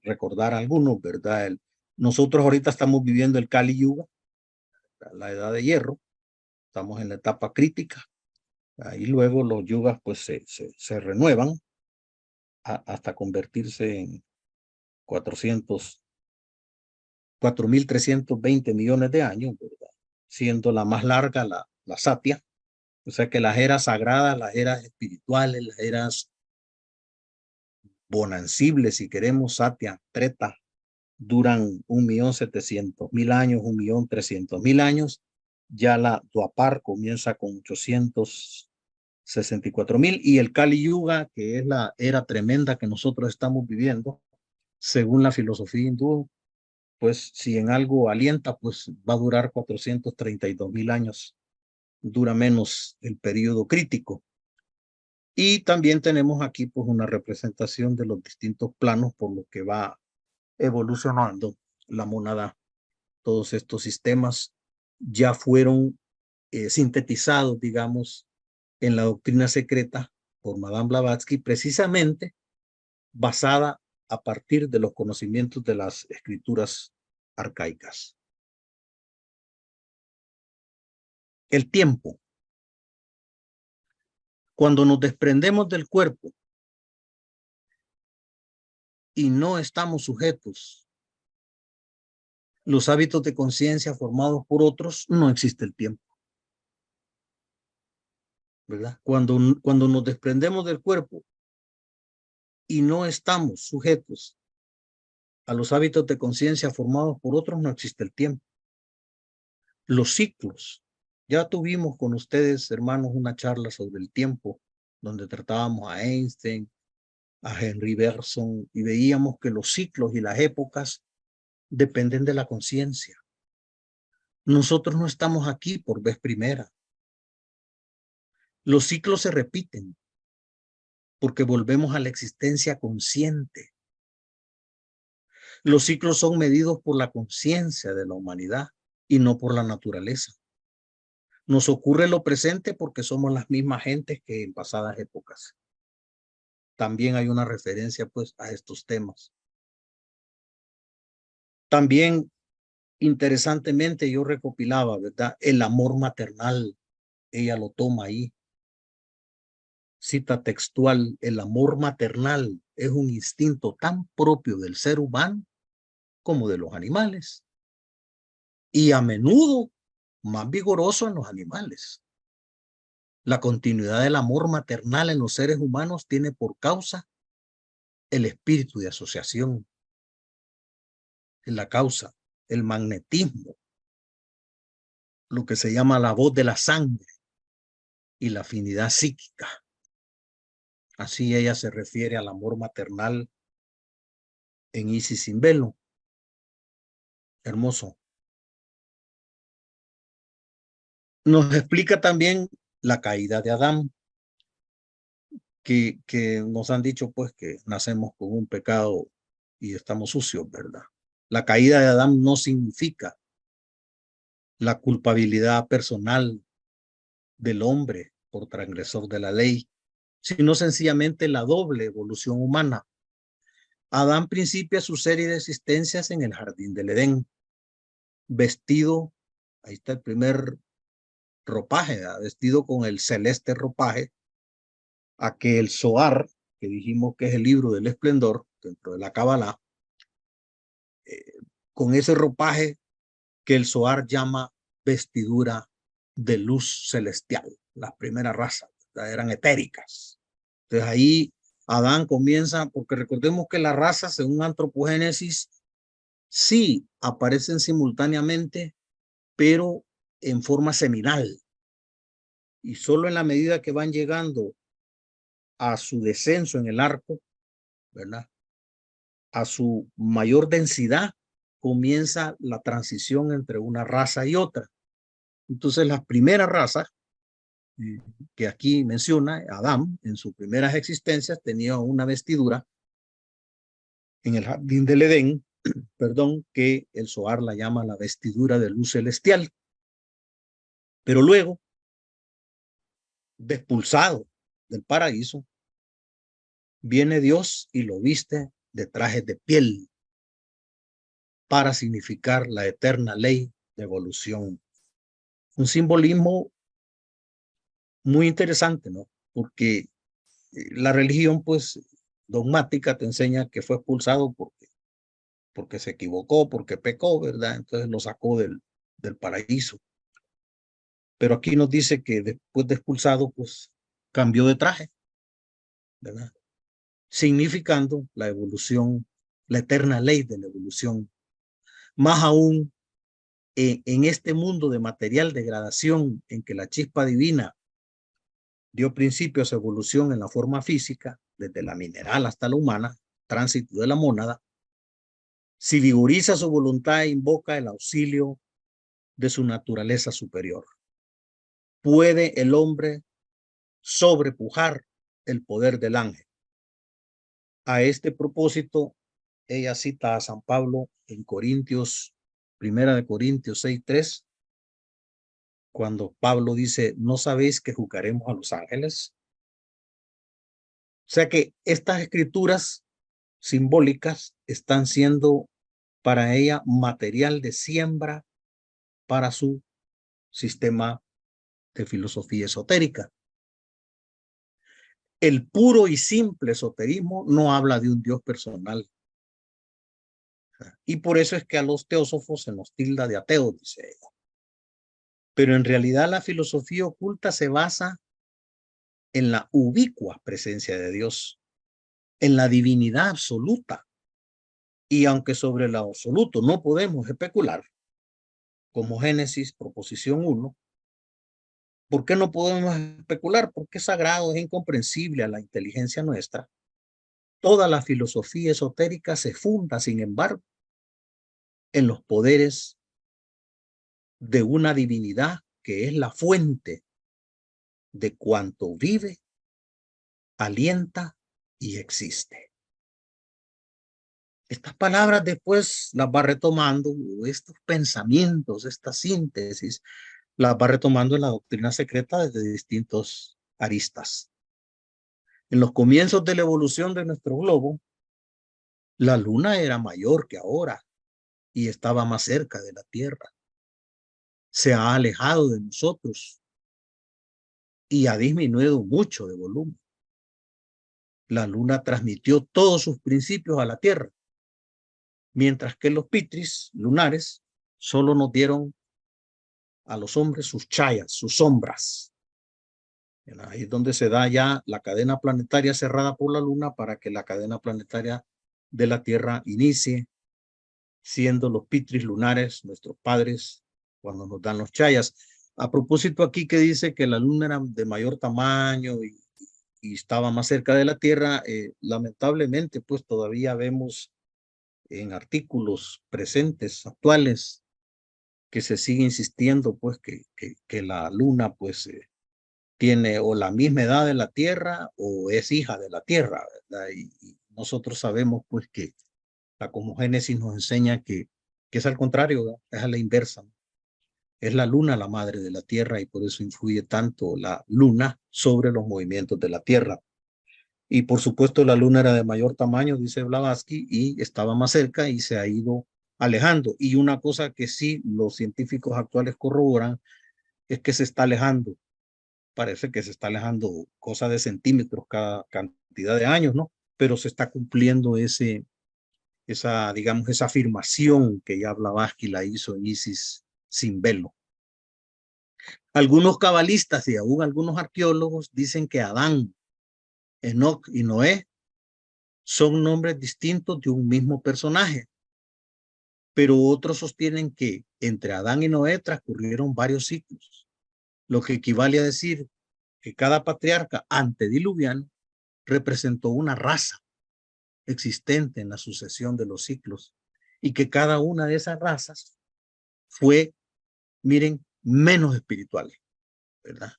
S3: recordar algunos, ¿verdad? Nosotros ahorita estamos viviendo el Kali Yuga, la edad de hierro, estamos en la etapa crítica, ahí luego los yugas pues se renuevan hasta convertirse en 4.320 millones de años, ¿verdad? Siendo la más larga la Satya, o sea que las eras sagradas, las eras espirituales, las eras bonancibles, si queremos, Satya, Treta, duran 1.700.000 años, 1.300.000 años. Ya la Dwapar comienza con 64,000. Y el Kali Yuga, que es la era tremenda que nosotros estamos viviendo, según la filosofía hindú, pues si en algo alienta, pues va a durar 432,000 años. Dura menos el periodo crítico. Y también tenemos aquí pues una representación de los distintos planos por los que va evolucionando la mónada. Todos estos sistemas ya fueron sintetizados, digamos, en la doctrina secreta por Madame Blavatsky, precisamente basada a partir de los conocimientos de las escrituras arcaicas. El tiempo. Cuando nos desprendemos del cuerpo y no estamos sujetos los hábitos de conciencia formados por otros, no existe el tiempo, ¿verdad? Cuando nos desprendemos del cuerpo y no estamos sujetos a los hábitos de conciencia formados por otros, no existe el tiempo. Los ciclos. Ya tuvimos con ustedes, hermanos, una charla sobre el tiempo, donde tratábamos a Einstein, a Henry Bergson, y veíamos que los ciclos y las épocas dependen de la conciencia. Nosotros no estamos aquí por vez primera. Los ciclos se repiten porque volvemos a la existencia consciente. Los ciclos son medidos por la conciencia de la humanidad y no por la naturaleza. Nos ocurre lo presente porque somos las mismas gentes que en pasadas épocas. También hay una referencia pues a estos temas. También, interesantemente, yo recopilaba, ¿verdad? El amor maternal, ella lo toma ahí. Cita textual: el amor maternal es un instinto tan propio del ser humano como de los animales, y a menudo más vigoroso en los animales. La continuidad del amor maternal en los seres humanos tiene por causa el espíritu de asociación, la causa, el magnetismo, lo que se llama la voz de la sangre y la afinidad psíquica. Así ella se refiere al amor maternal en Isis sin velo. Hermoso. Nos explica también la caída de Adán, que nos han dicho pues que nacemos con un pecado y estamos sucios, ¿verdad? La caída de Adán no significa la culpabilidad personal del hombre por transgresor de la ley, sino sencillamente la doble evolución humana. Adán principia su serie de existencias en el jardín del Edén, vestido, ahí está el primer ropaje, vestido con el celeste ropaje, a que el Zohar, que dijimos que es el libro del esplendor dentro de la Kabbalah, con ese ropaje que el Zohar llama vestidura de luz celestial. Las primeras razas eran etéricas. Entonces ahí Adán comienza, porque recordemos que las razas según Antropogénesis sí aparecen simultáneamente, pero en forma seminal. Y solo en la medida que van llegando a su descenso en el arco, ¿verdad?, a su mayor densidad, comienza la transición entre una raza y otra. Entonces las primeras razas que aquí menciona, Adán, en sus primeras existencias tenía una vestidura en el jardín del Edén, perdón, que el Zohar la llama la vestidura de luz celestial. Pero luego, despulsado del paraíso, viene Dios y lo viste de trajes de piel para significar la eterna ley de evolución. Un simbolismo muy interesante, ¿no? Porque la religión, pues, dogmática te enseña que fue expulsado porque se equivocó, porque pecó, ¿verdad? Entonces lo sacó del paraíso. Pero aquí nos dice que después de expulsado, pues, cambió de traje, ¿verdad? Significando la evolución, la eterna ley de la evolución. Más aún, en este mundo de material degradación en que la chispa divina dio principio a su evolución en la forma física, desde la mineral hasta la humana, tránsito de la mónada, si vigoriza su voluntad e invoca el auxilio de su naturaleza superior. ¿Puede el hombre sobrepujar el poder del ángel? A este propósito, ella cita a San Pablo en Corintios, 1 Corintios 6:3, cuando Pablo dice, ¿no sabéis que juzgaremos a los ángeles? O sea que estas escrituras simbólicas están siendo para ella material de siembra para su sistema de filosofía esotérica. El puro y simple esoterismo no habla de un Dios personal. Y por eso es que a los teósofos se nos tilda de ateos, dice ella. Pero en realidad la filosofía oculta se basa en la ubicua presencia de Dios, en la divinidad absoluta. Y aunque sobre lo absoluto no podemos especular, como Génesis, proposición 1, ¿por qué no podemos especular? Porque es sagrado, es incomprensible a la inteligencia nuestra. Toda la filosofía esotérica se funda, sin embargo, en los poderes de una divinidad que es la fuente de cuanto vive, alienta y existe. Estas palabras después las va retomando, estos pensamientos, esta síntesis, las va retomando en la doctrina secreta desde distintos aristas. En los comienzos de la evolución de nuestro globo, la luna era mayor que ahora y estaba más cerca de la Tierra. Se ha alejado de nosotros y ha disminuido mucho de volumen. La luna transmitió todos sus principios a la Tierra, mientras que los pitris lunares solo nos dieron a los hombres sus chayas, sus sombras. Ahí es donde se da ya la cadena planetaria cerrada por la luna para que la cadena planetaria de la Tierra inicie, siendo los pitris lunares nuestros padres cuando nos dan los chayas. A propósito aquí que dice que la luna era de mayor tamaño y estaba más cerca de la Tierra, lamentablemente pues todavía vemos en artículos presentes, actuales, que se sigue insistiendo pues que la luna pues tiene o la misma edad de la Tierra o es hija de la Tierra, ¿verdad? Y nosotros sabemos pues que la cosmogénesis nos enseña que es al contrario, ¿verdad? Es a la inversa. Es la luna la madre de la Tierra y por eso influye tanto la luna sobre los movimientos de la Tierra. Y por supuesto la luna era de mayor tamaño, dice Blavatsky, y estaba más cerca y se ha ido alejando. Y una cosa que sí los científicos actuales corroboran es que se está alejando. Parece que se está alejando cosa de centímetros cada cantidad de años, ¿no? Pero se está cumpliendo esa afirmación que ya Blavatsky la hizo en Isis sin velo. Algunos cabalistas y aún algunos arqueólogos dicen que Adán, Enoc y Noé son nombres distintos de un mismo personaje, pero otros sostienen que entre Adán y Noé transcurrieron varios ciclos, lo que equivale a decir que cada patriarca antediluviano representó una raza existente en la sucesión de los ciclos y que cada una de esas razas fue, miren, menos espiritual, ¿verdad?,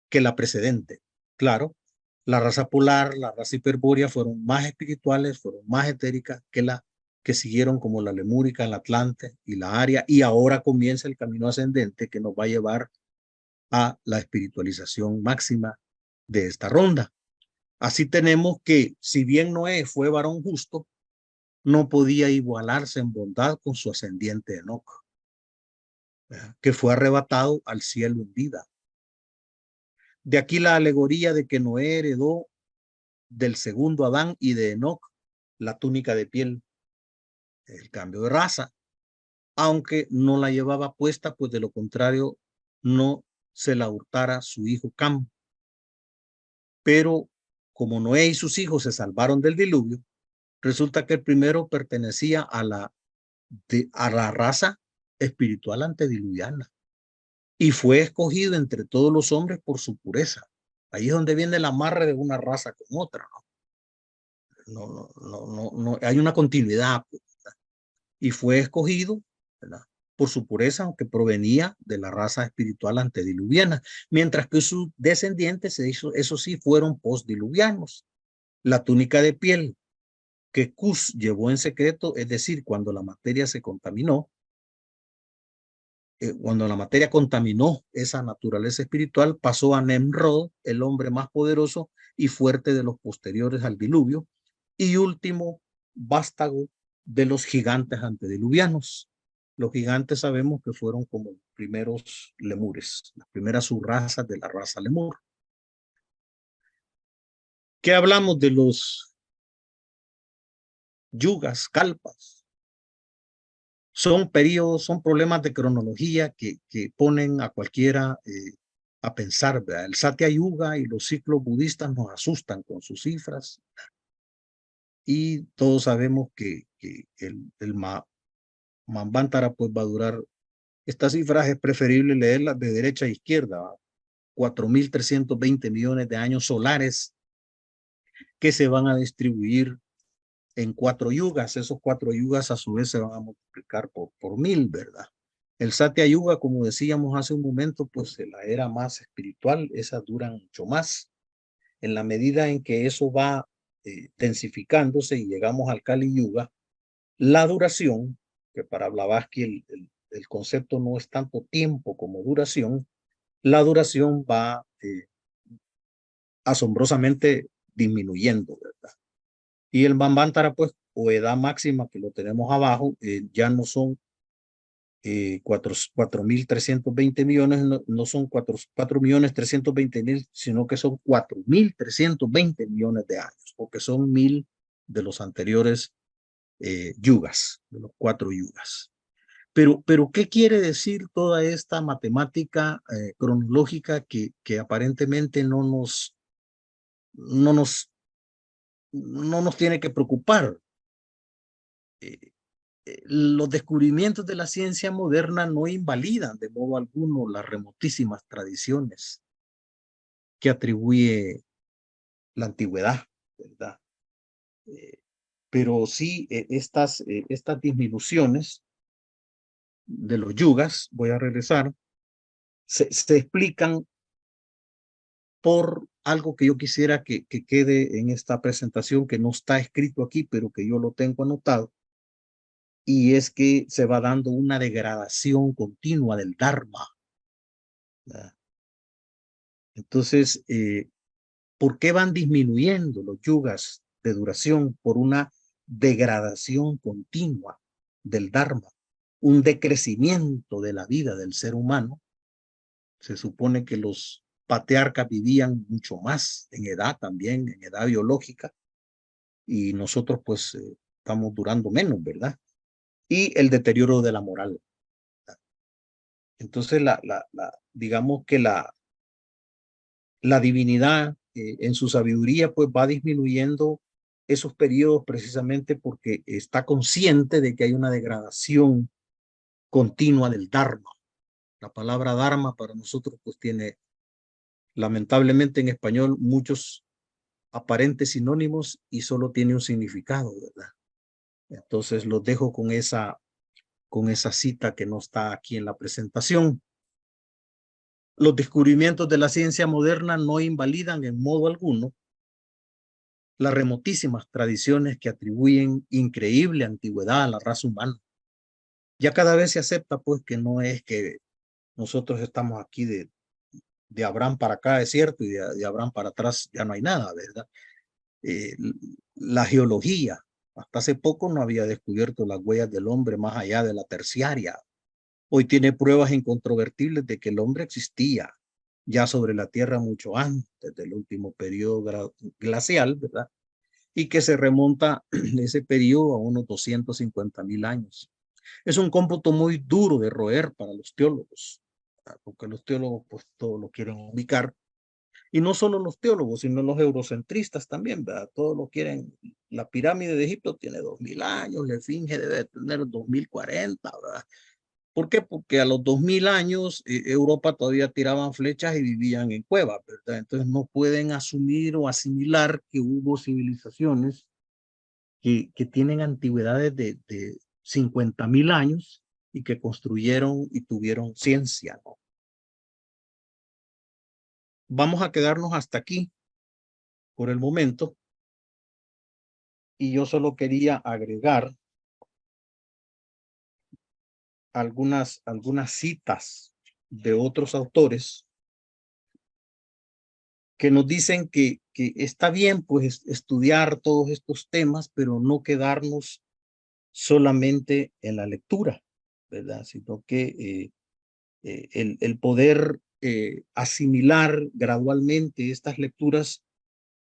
S3: que la precedente. Claro, la raza polar, la raza hiperbórea fueron más espirituales, fueron más etéricas que la que siguieron como la lemúrica, el Atlante y la Aria, y ahora comienza el camino ascendente que nos va a llevar a la espiritualización máxima de esta ronda. Así tenemos que, si bien Noé fue varón justo, no podía igualarse en bondad con su ascendiente Enoc, que fue arrebatado al cielo en vida. De aquí la alegoría de que Noé heredó del segundo Adán y de Enoc la túnica de piel, el cambio de raza, aunque no la llevaba puesta, pues de lo contrario no se la hurtara su hijo Cam. Pero como Noé y sus hijos se salvaron del diluvio, resulta que el primero pertenecía a la raza espiritual antediluviana y fue escogido entre todos los hombres por su pureza. Ahí es donde viene el amarre de una raza con otra, no, hay una continuidad, pues, ¿verdad? Y fue escogido, ¿verdad?, por su pureza, aunque provenía de la raza espiritual antediluviana, mientras que sus descendientes, eso sí, fueron postdiluvianos. La túnica de piel que Cus llevó en secreto, es decir, cuando la materia se contaminó, cuando la materia contaminó esa naturaleza espiritual, pasó a Nemrod, el hombre más poderoso y fuerte de los posteriores al diluvio, y último vástago de los gigantes antediluvianos. Los gigantes sabemos que fueron como primeros lemures, las primeras subrazas de la raza lemur. ¿Qué hablamos de los yugas, kalpas? Son periodos, son problemas de cronología que ponen a cualquiera a pensar, ¿verdad? El Satya Yuga y los ciclos budistas nos asustan con sus cifras, y todos sabemos que el Manvantara pues va a durar. Estas cifras es preferible leerlas de derecha a izquierda, 4.320 millones de años solares que se van a distribuir en 4 yugas. Esos 4 yugas a su vez se van a multiplicar por 1000, ¿verdad? El Satya Yuga, como decíamos hace un momento, pues la era más espiritual, esas duran mucho más. En la medida en que eso va densificándose y llegamos al Kali Yuga, la duración, que para Blavatsky el concepto no es tanto tiempo como duración, la duración va asombrosamente disminuyendo, ¿verdad? Y el Manvantara, pues, o edad máxima que lo tenemos abajo, ya no son 4.320 millones, no son 4.320.000, sino que son 4.320 millones de años, porque son 1000 de los anteriores yugas, de los 4 yugas. Pero, ¿qué quiere decir toda esta matemática cronológica que aparentemente no nos tiene que preocupar? Los descubrimientos de la ciencia moderna no invalidan de modo alguno las remotísimas tradiciones que atribuye la antigüedad, ¿verdad? Pero sí, estas disminuciones de los yugas, voy a regresar, se explican por algo que yo quisiera que quede en esta presentación, que no está escrito aquí, pero que yo lo tengo anotado, y es que se va dando una degradación continua del Dharma, ¿verdad? Entonces, ¿por qué van disminuyendo los yugas de duración? Por una degradación continua del Dharma, un decrecimiento de la vida del ser humano. Se supone que los patriarcas vivían mucho más en edad también, en edad biológica, y nosotros pues estamos durando menos, ¿verdad? Y el deterioro de la moral. Entonces, digamos que la divinidad en su sabiduría pues va disminuyendo esos periodos precisamente porque está consciente de que hay una degradación continua del Dharma. La palabra Dharma para nosotros pues tiene lamentablemente en español muchos aparentes sinónimos y solo tiene un significado, ¿verdad? Entonces los dejo con esa cita que no está aquí en la presentación. Los descubrimientos de la ciencia moderna no invalidan en modo alguno las remotísimas tradiciones que atribuyen increíble antigüedad a la raza humana. Ya cada vez se acepta pues que no es que nosotros estamos aquí de Abraham para acá, es cierto, y de Abraham para atrás ya no hay nada, ¿verdad? La geología, hasta hace poco no había descubierto las huellas del hombre más allá de la terciaria. Hoy tiene pruebas incontrovertibles de que el hombre existía ya sobre la Tierra mucho antes del último periodo glacial, ¿verdad? Y que se remonta ese periodo a unos 250.000 años. Es un cómputo muy duro de roer para los teólogos, porque los teólogos pues todo lo quieren ubicar. Y no solo los teólogos, sino los eurocentristas también, ¿verdad? Todos lo quieren. La pirámide de Egipto tiene 2000 años, la Esfinge debe tener 2040, ¿verdad? ¿Por qué? Porque a los 2000 años Europa todavía tiraban flechas y vivían en cuevas, ¿verdad? Entonces no pueden asumir o asimilar que hubo civilizaciones que tienen antigüedades de 50.000 años y que construyeron y tuvieron ciencia, ¿no? Vamos a quedarnos hasta aquí por el momento. Y yo solo quería agregar algunas citas de otros autores que nos dicen que está bien pues estudiar todos estos temas, pero no quedarnos solamente en la lectura, ¿verdad? Sino que el poder asimilar gradualmente estas lecturas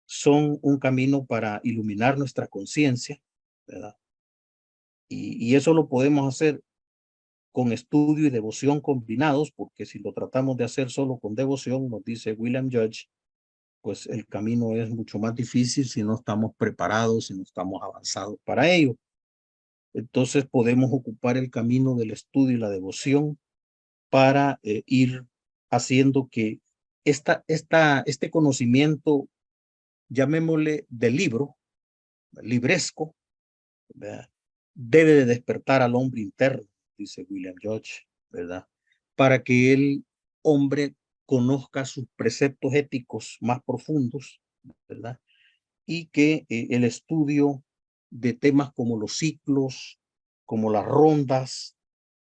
S3: son un camino para iluminar nuestra conciencia, ¿verdad? Y eso lo podemos hacer con estudio y devoción combinados, porque si lo tratamos de hacer solo con devoción, nos dice William Judge, pues el camino es mucho más difícil si no estamos preparados, si no estamos avanzados para ello. Entonces podemos ocupar el camino del estudio y la devoción para ir haciendo que este conocimiento, llamémosle de libro, libresco, ¿verdad? Debe de despertar al hombre interno, dice William Judge, ¿verdad? Para que el hombre conozca sus preceptos éticos más profundos, ¿verdad? Y que el estudio de temas como los ciclos, como las rondas,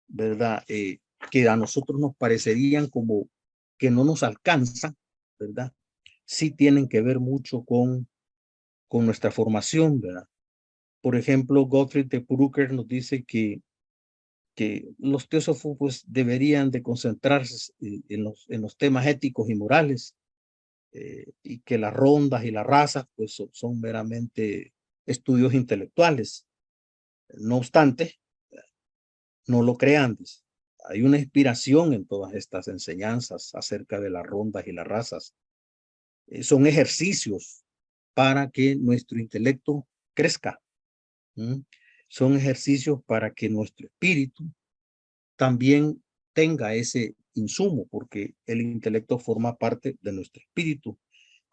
S3: ¿verdad? Que a nosotros nos parecerían como que no nos alcanzan, ¿verdad? Sí tienen que ver mucho con nuestra formación, ¿verdad? Por ejemplo, Gottfried de Brucker nos dice que los teósofos pues, deberían de concentrarse en los temas éticos y morales, y que las rondas y las razas pues, son meramente estudios intelectuales. No obstante, no lo crean. Hay una inspiración en todas estas enseñanzas acerca de las rondas y las razas. Son ejercicios para que nuestro intelecto crezca. Son ejercicios para que nuestro espíritu también tenga ese insumo, porque el intelecto forma parte de nuestro espíritu.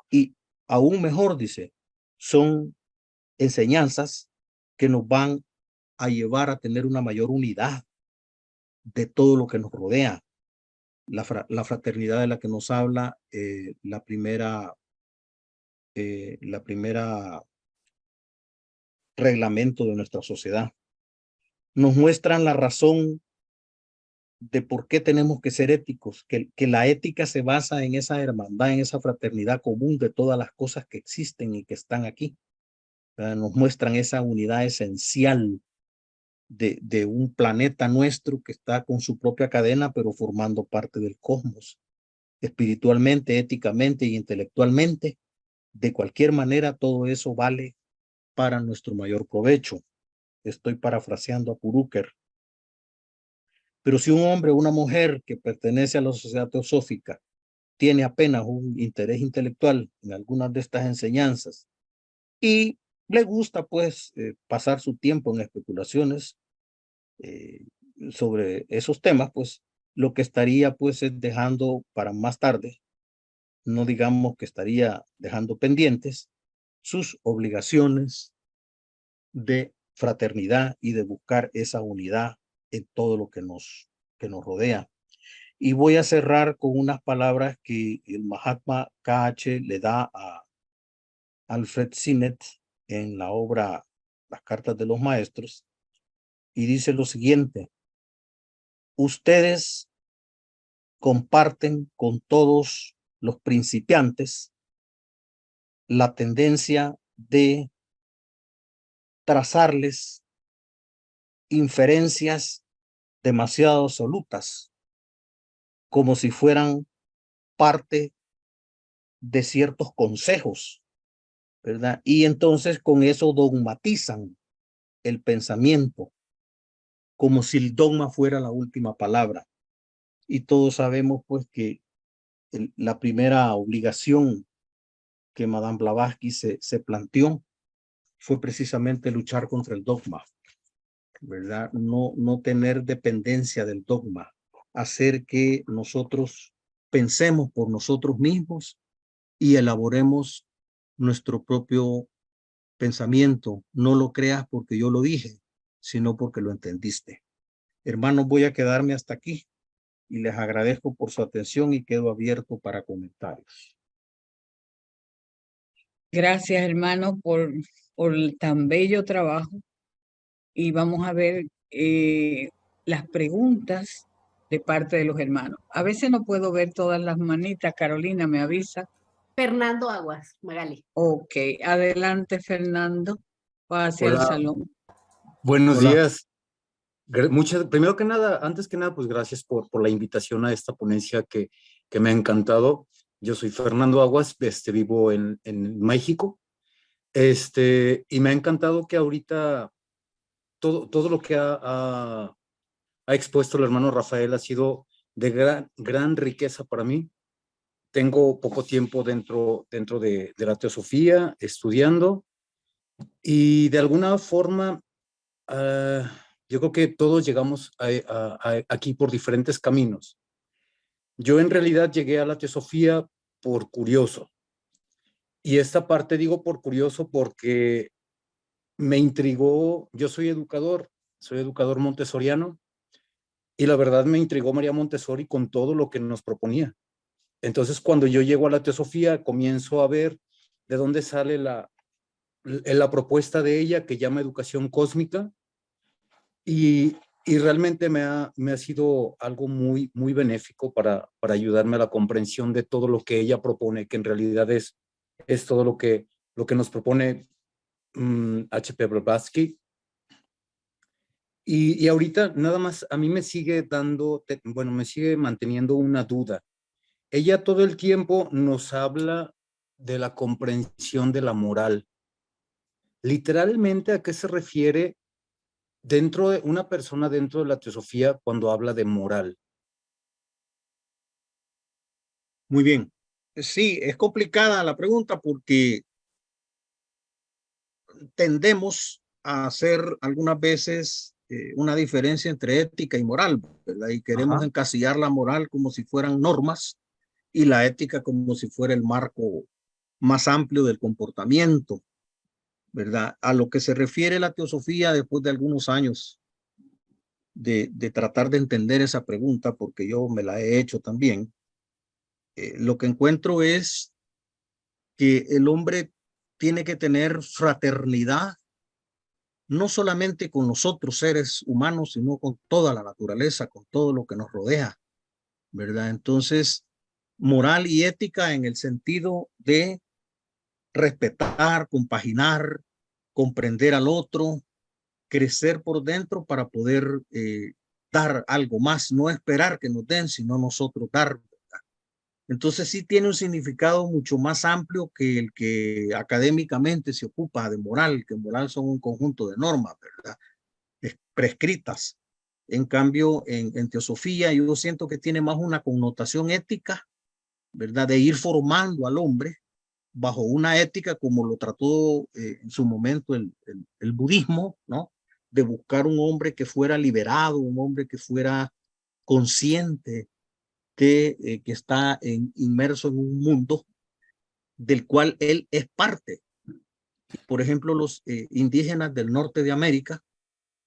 S3: Y aún mejor, dice, son enseñanzas que nos van a llevar a tener una mayor unidad de todo lo que nos rodea. La fraternidad de la que nos habla la primera reglamento de nuestra sociedad. Nos muestran la razón de por qué tenemos que ser éticos, que la ética se basa en esa hermandad, en esa fraternidad común de todas las cosas que existen y que están aquí. Nos muestran esa unidad esencial de un planeta nuestro que está con su propia cadena, pero formando parte del cosmos, espiritualmente, éticamente y intelectualmente. De cualquier manera, todo eso vale para nuestro mayor provecho. Estoy parafraseando a Brucker. Pero si un hombre o una mujer que pertenece a la sociedad teosófica tiene apenas un interés intelectual en algunas de estas enseñanzas y le gusta pues pasar su tiempo en especulaciones sobre esos temas, pues lo que estaría pues es dejando para más tarde, no digamos que estaría dejando pendientes sus obligaciones de fraternidad y de buscar esa unidad en todo lo que nos rodea. Y voy a cerrar con unas palabras que el Mahatma K.H. le da a Alfred Sinnett en la obra Las Cartas de los Maestros, y dice lo siguiente: ustedes comparten con todos los principiantes la tendencia de trazarles inferencias demasiado absolutas, como si fueran parte de ciertos consejos, ¿verdad? Y entonces con eso dogmatizan el pensamiento, como si el dogma fuera la última palabra. Y todos sabemos pues que la primera obligación que Madame Blavatsky se planteó fue precisamente luchar contra el dogma. ¿verdad? No tener dependencia del dogma, hacer que nosotros pensemos por nosotros mismos y elaboremos nuestro propio pensamiento. No lo creas porque yo lo dije, sino porque lo entendiste. Hermanos, voy a quedarme hasta aquí y les agradezco por su atención y quedo abierto para comentarios.
S1: Gracias, hermano, por el tan bello trabajo. Y vamos a ver las preguntas de parte de los hermanos. A veces no puedo ver todas las manitas. Carolina, me avisa.
S4: Fernando Aguas, Magali.
S1: Ok, adelante, Fernando. Va hacia el
S5: Hola,
S1: salón.
S5: buenos
S3: Hola.
S5: días. Primero que nada, antes que nada, pues gracias por la invitación a esta ponencia que me ha encantado. Yo soy Fernando Aguas, vivo en México, y me ha encantado que ahorita todo lo que ha expuesto el hermano Rafael ha sido de gran riqueza para mí. Tengo poco tiempo dentro de la teosofía, estudiando, y de alguna forma yo creo que todos llegamos aquí por diferentes caminos. Yo en realidad llegué a la teosofía por curioso. Y esta parte digo por curioso porque me intrigó. Yo soy educador montessoriano, y la verdad me intrigó María Montessori con todo lo que nos proponía. Entonces, cuando yo llego a la teosofía, comienzo a ver de dónde sale la propuesta de ella, que llama educación cósmica, y realmente me ha sido algo muy benéfico para ayudarme a la comprensión de todo lo que ella propone, que en realidad es todo lo que nos propone H.P. Blavatsky. Y ahorita nada más a mí me sigue me sigue manteniendo una duda. Ella todo el tiempo nos habla de la comprensión de la moral. Literalmente, ¿a qué se refiere dentro de una persona dentro de la teosofía cuando habla de moral?
S3: Muy bien. Sí, es complicada la pregunta porque tendemos a hacer algunas veces una diferencia entre ética y moral, ¿verdad? Y queremos
S5: Ajá.
S3: encasillar la moral como si fueran normas y la ética como si fuera el marco más amplio del comportamiento, ¿verdad? A lo que se refiere la teosofía después de algunos años de tratar de entender esa pregunta, porque yo me la he hecho también, lo que encuentro es que el hombre tiene que tener fraternidad no solamente con nosotros seres humanos, sino con toda la naturaleza, con todo lo que nos rodea, ¿verdad? Entonces, moral y ética en el sentido de respetar, compaginar, comprender al otro, crecer por dentro para poder dar algo más, no esperar que nos den, sino nosotros dar. Entonces sí tiene un significado mucho más amplio que el que académicamente se ocupa de moral, que moral son un conjunto de normas, ¿verdad? Prescritas. En cambio, en teosofía yo siento que tiene más una connotación ética, ¿verdad? De ir formando al hombre bajo una ética como lo trató en su momento el budismo, ¿no? De buscar un hombre que fuera liberado, un hombre que fuera consciente que está inmerso en un mundo del cual él es parte. Por ejemplo, los indígenas del norte de América,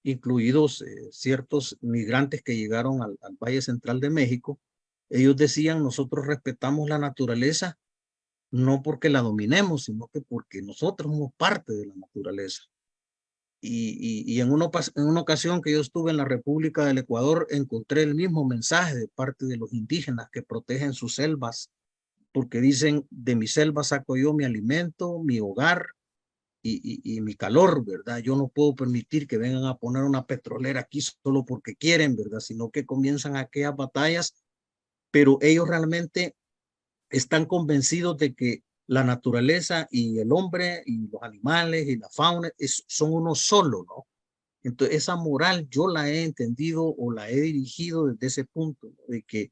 S3: incluidos ciertos migrantes que llegaron al Valle Central de México, ellos decían, nosotros respetamos la naturaleza no porque la dominemos, sino que porque nosotros somos parte de la naturaleza. Y en una ocasión que yo estuve en la República del Ecuador, encontré el mismo mensaje de parte de los indígenas que protegen sus selvas, porque dicen, de mi selva saco yo mi alimento, mi hogar y mi calor, ¿verdad? Yo no puedo permitir que vengan a poner una petrolera aquí solo porque quieren, ¿verdad? Sino que comienzan aquellas batallas, pero ellos realmente están convencidos de que la naturaleza y el hombre y los animales y la fauna son uno solo, ¿no? Entonces, esa moral yo la he entendido o la he dirigido desde ese punto, ¿no? De que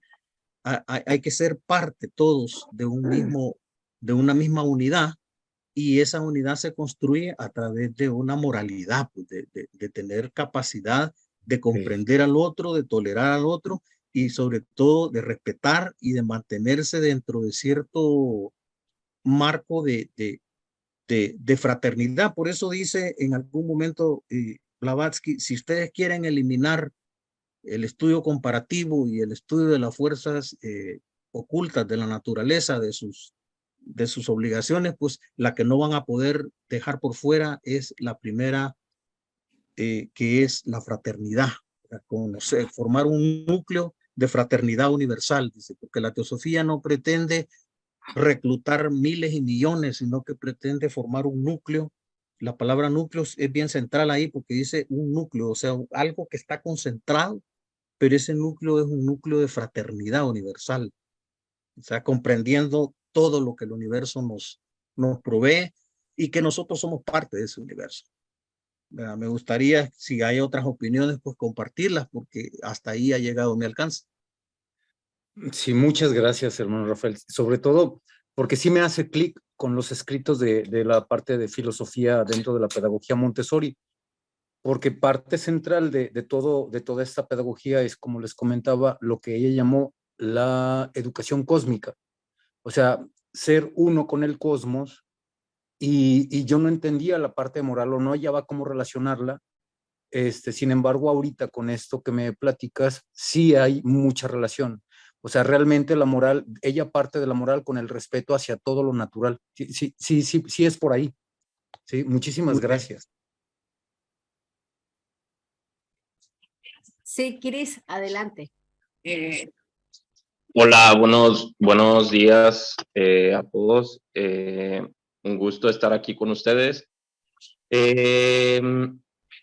S3: hay que ser parte todos de una misma unidad y esa unidad se construye a través de una moralidad, pues, de tener capacidad de comprender al otro, de tolerar al otro y sobre todo de respetar y de mantenerse dentro de cierto marco de fraternidad. Por eso dice en algún momento Blavatsky, si ustedes quieren eliminar el estudio comparativo y el estudio de las fuerzas ocultas de la naturaleza, de sus obligaciones, pues la que no van a poder dejar por fuera es la primera, que es la fraternidad, conocer, formar un núcleo de fraternidad universal, dice, porque la teosofía no pretende reclutar miles y millones, sino que pretende formar un núcleo. La palabra núcleo es bien central ahí porque dice un núcleo, o sea, algo que está concentrado, pero ese núcleo es un núcleo de fraternidad universal, o sea, comprendiendo todo lo que el universo nos provee y que nosotros somos parte de ese universo. Me gustaría, si hay otras opiniones, pues compartirlas, porque hasta ahí ha llegado mi alcance.
S5: Sí, muchas gracias, hermano Rafael. Sobre todo porque sí me hace clic con los escritos de la parte de filosofía dentro de la pedagogía Montessori, porque parte central de toda esta pedagogía es, como les comentaba, lo que ella llamó la educación cósmica. O sea, ser uno con el cosmos, y yo no entendía la parte moral o no hallaba cómo relacionarla. Sin embargo, ahorita con esto que me platicas, sí hay mucha relación. O sea, realmente la moral, ella parte de la moral con el respeto hacia todo lo natural. Sí es por ahí. Sí, muchísimas
S3: Muy bien.
S5: gracias.
S4: Sí, Cris, adelante.
S6: Hola, buenos días a todos. Un gusto estar aquí con ustedes.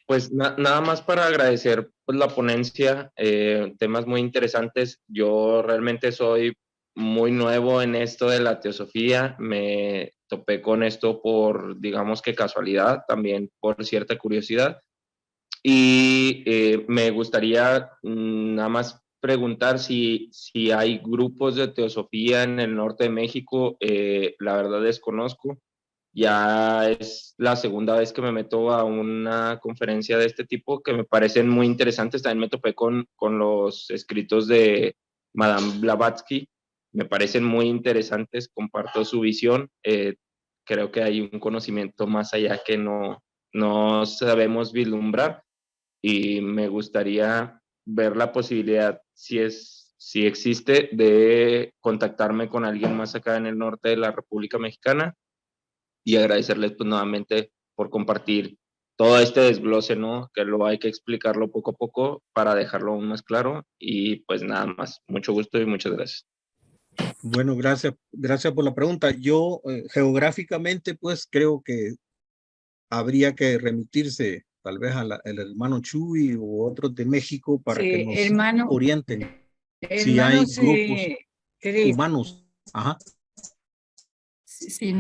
S6: Pues nada más para agradecer pues, la ponencia, temas muy interesantes. Yo realmente soy muy nuevo en esto de la teosofía. Me topé con esto por, digamos que casualidad, también por cierta curiosidad. Y me gustaría nada más preguntar si hay grupos de teosofía en el norte de México. La verdad desconozco. Ya es la segunda vez que me meto a una conferencia de este tipo que me parecen muy interesantes. También me topé con los escritos de Madame Blavatsky. Me parecen muy interesantes, comparto su visión. Creo que hay un conocimiento más allá que no sabemos vislumbrar y me gustaría ver la posibilidad, si existe, de contactarme con alguien más acá en el norte de la República Mexicana y agradecerles pues nuevamente por compartir todo este desglose, ¿no? Que lo hay que explicarlo poco a poco para dejarlo aún más claro y pues nada más. Mucho gusto y muchas gracias.
S3: Bueno, gracias por la pregunta. Yo geográficamente, pues creo que habría que remitirse tal vez al hermano Chuy u otros de México para que
S1: Sí,
S3: nos
S1: hermano,
S3: orienten si
S1: hermano,
S3: hay grupos
S1: sí, Cris,
S3: humanos. Ajá.
S7: Si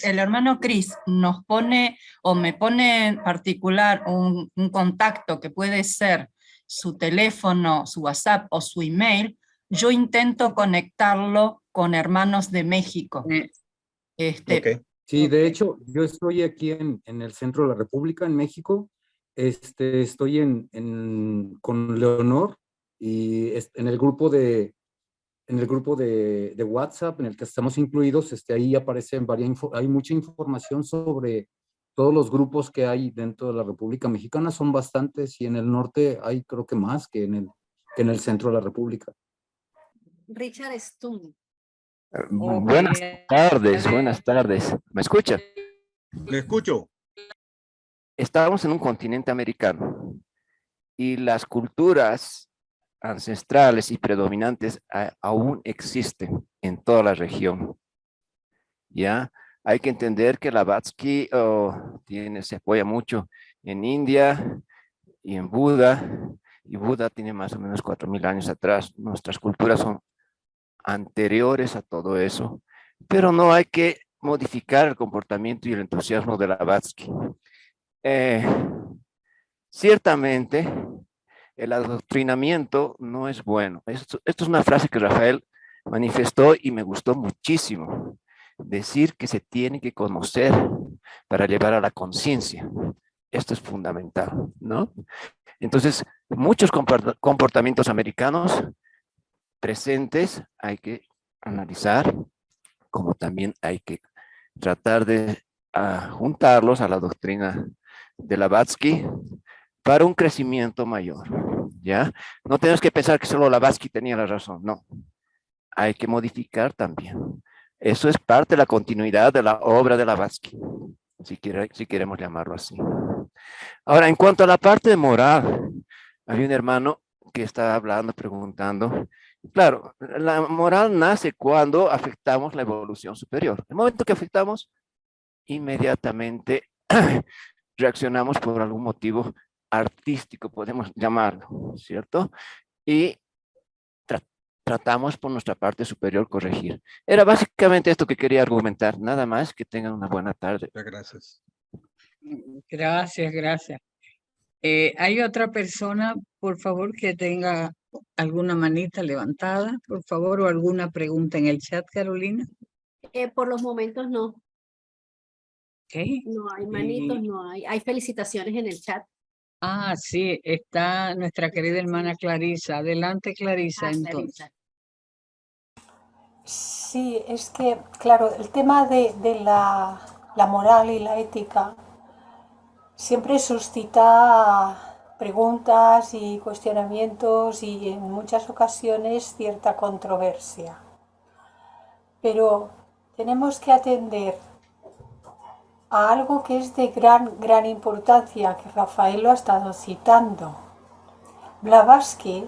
S7: el hermano Cris nos pone o me pone en particular un contacto que puede ser su teléfono, su WhatsApp o su email, yo intento conectarlo con hermanos de México.
S3: Ok.
S5: Sí, de
S1: Ok.
S5: hecho, yo estoy aquí en el centro de la República, en México. Estoy con Leonor y en el grupo de WhatsApp en el que estamos incluidos. Ahí aparecen hay mucha información sobre todos los grupos que hay dentro de la República Mexicana. Son bastantes y en el norte hay creo que más que en el centro de la República.
S4: Richard Stone.
S8: Buenas tardes, buenas tardes. ¿Me escucha?
S3: Le escucho.
S8: Estamos en un continente americano y las culturas ancestrales y predominantes aún existen en toda la región. ¿Ya? Hay que entender que Blavatsky se apoya mucho en India y en Buda, y Buda tiene más o menos 4000 años atrás. Nuestras culturas son anteriores a todo eso, pero no hay que modificar el comportamiento y el entusiasmo de Blavatsky. Ciertamente, el adoctrinamiento no es bueno. Esto es una frase que Rafael manifestó y me gustó muchísimo. decir que se tiene que conocer para llevar a la conciencia. Esto es fundamental, ¿no? Entonces, muchos comportamientos americanos presentes hay que analizar, como también hay que tratar de juntarlos a la doctrina de Blavatsky para un crecimiento mayor, ¿ya? No tenemos que pensar que solo Blavatsky tenía la razón, no. Hay que modificar también. Eso es parte de la continuidad de la obra de Blavatsky, si queremos llamarlo así. Ahora, en cuanto a la parte de moral, había un hermano que estaba hablando, preguntando. Claro, la moral nace cuando afectamos la evolución superior. El momento que afectamos, inmediatamente reaccionamos por algún motivo artístico, podemos llamarlo, ¿cierto? Y tratamos por nuestra parte superior corregir. Era básicamente esto que quería argumentar. Nada más, que tengan una buena tarde.
S3: Muchas gracias.
S1: Gracias, gracias. ¿Hay otra persona, por favor, que tenga alguna manita levantada, por favor, o alguna pregunta en el chat, Carolina?
S4: Por los momentos no.
S1: Ok.
S4: No hay manitos, no hay. Hay felicitaciones en el chat.
S1: Ah, sí, está nuestra querida hermana Clarisa. Adelante, Clarisa, entonces.
S4: Clarisa.
S9: Sí, es que, claro, el tema de la moral y la ética siempre suscita preguntas y cuestionamientos y en muchas ocasiones cierta controversia. Pero tenemos que atender a algo que es de gran importancia, que Rafael lo ha estado citando. Blavatsky,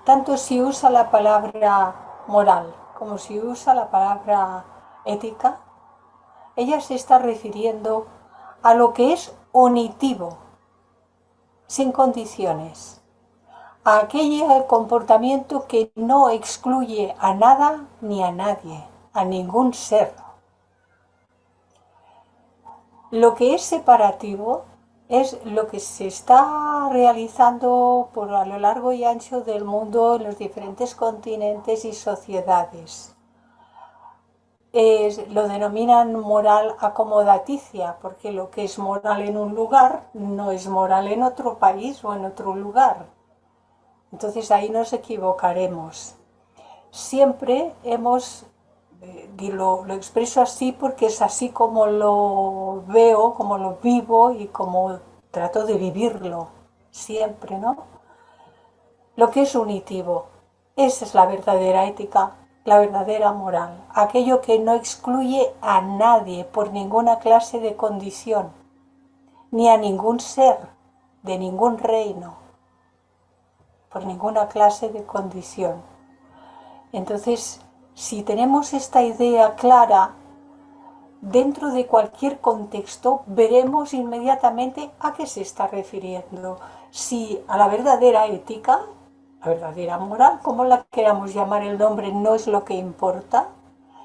S9: tanto si usa la palabra moral como si usa la palabra ética, ella se está refiriendo a lo que es unitivo, sin condiciones, a aquel comportamiento que no excluye a nada ni a nadie, a ningún ser. Lo que es separativo es lo que se está realizando a lo largo y ancho del mundo en los diferentes continentes y sociedades. Lo denominan moral acomodaticia, porque lo que es moral en un lugar no es moral en otro país o en otro lugar. Entonces ahí nos equivocaremos. Siempre lo expreso así porque es así como lo veo, como lo vivo y como trato de vivirlo siempre, ¿no? Lo que es unitivo, esa es la verdadera ética, la verdadera moral, aquello que no excluye a nadie por ninguna clase de condición, ni a ningún ser de ningún reino, por ninguna clase de condición. Entonces, si tenemos esta idea clara, dentro de cualquier contexto veremos inmediatamente a qué se está refiriendo. Si a la verdadera ética, la verdadera moral, como la queramos llamar, el nombre no es lo que importa.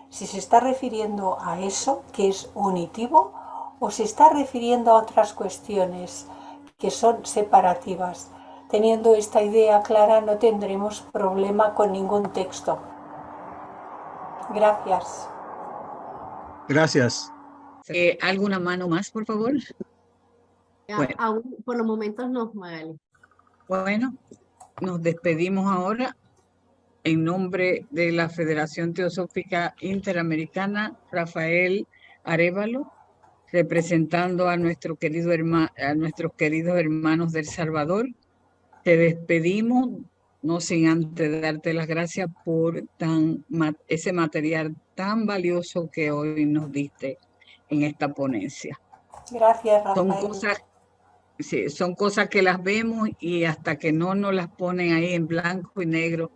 S9: Si se está refiriendo a eso, que es unitivo, o se está refiriendo a otras cuestiones que son separativas. Teniendo esta idea clara no tendremos problema con ningún texto. Gracias.
S3: Gracias.
S1: ¿Alguna mano más, por favor? Bueno.
S4: Aún por los momentos no, Magali.
S1: Bueno, nos despedimos ahora en nombre de la Federación Teosófica Interamericana, Rafael Arévalo, representando a nuestros queridos hermanos del Salvador. Te despedimos, no sin antes darte las gracias por ese material tan valioso que hoy nos diste en esta ponencia.
S9: Gracias, Rafael.
S1: Son cosas que las vemos y hasta que no nos las ponen ahí en blanco y negro,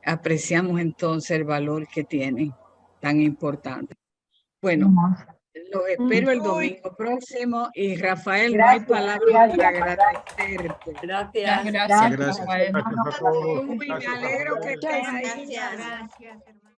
S1: apreciamos entonces el valor que tienen, tan importante. Bueno, los espero el domingo próximo y Rafael, gracias, no hay palabras para agradecerte.
S7: Gracias.
S2: Gracias a todos.
S1: Me alegro que estés ahí.
S4: Gracias.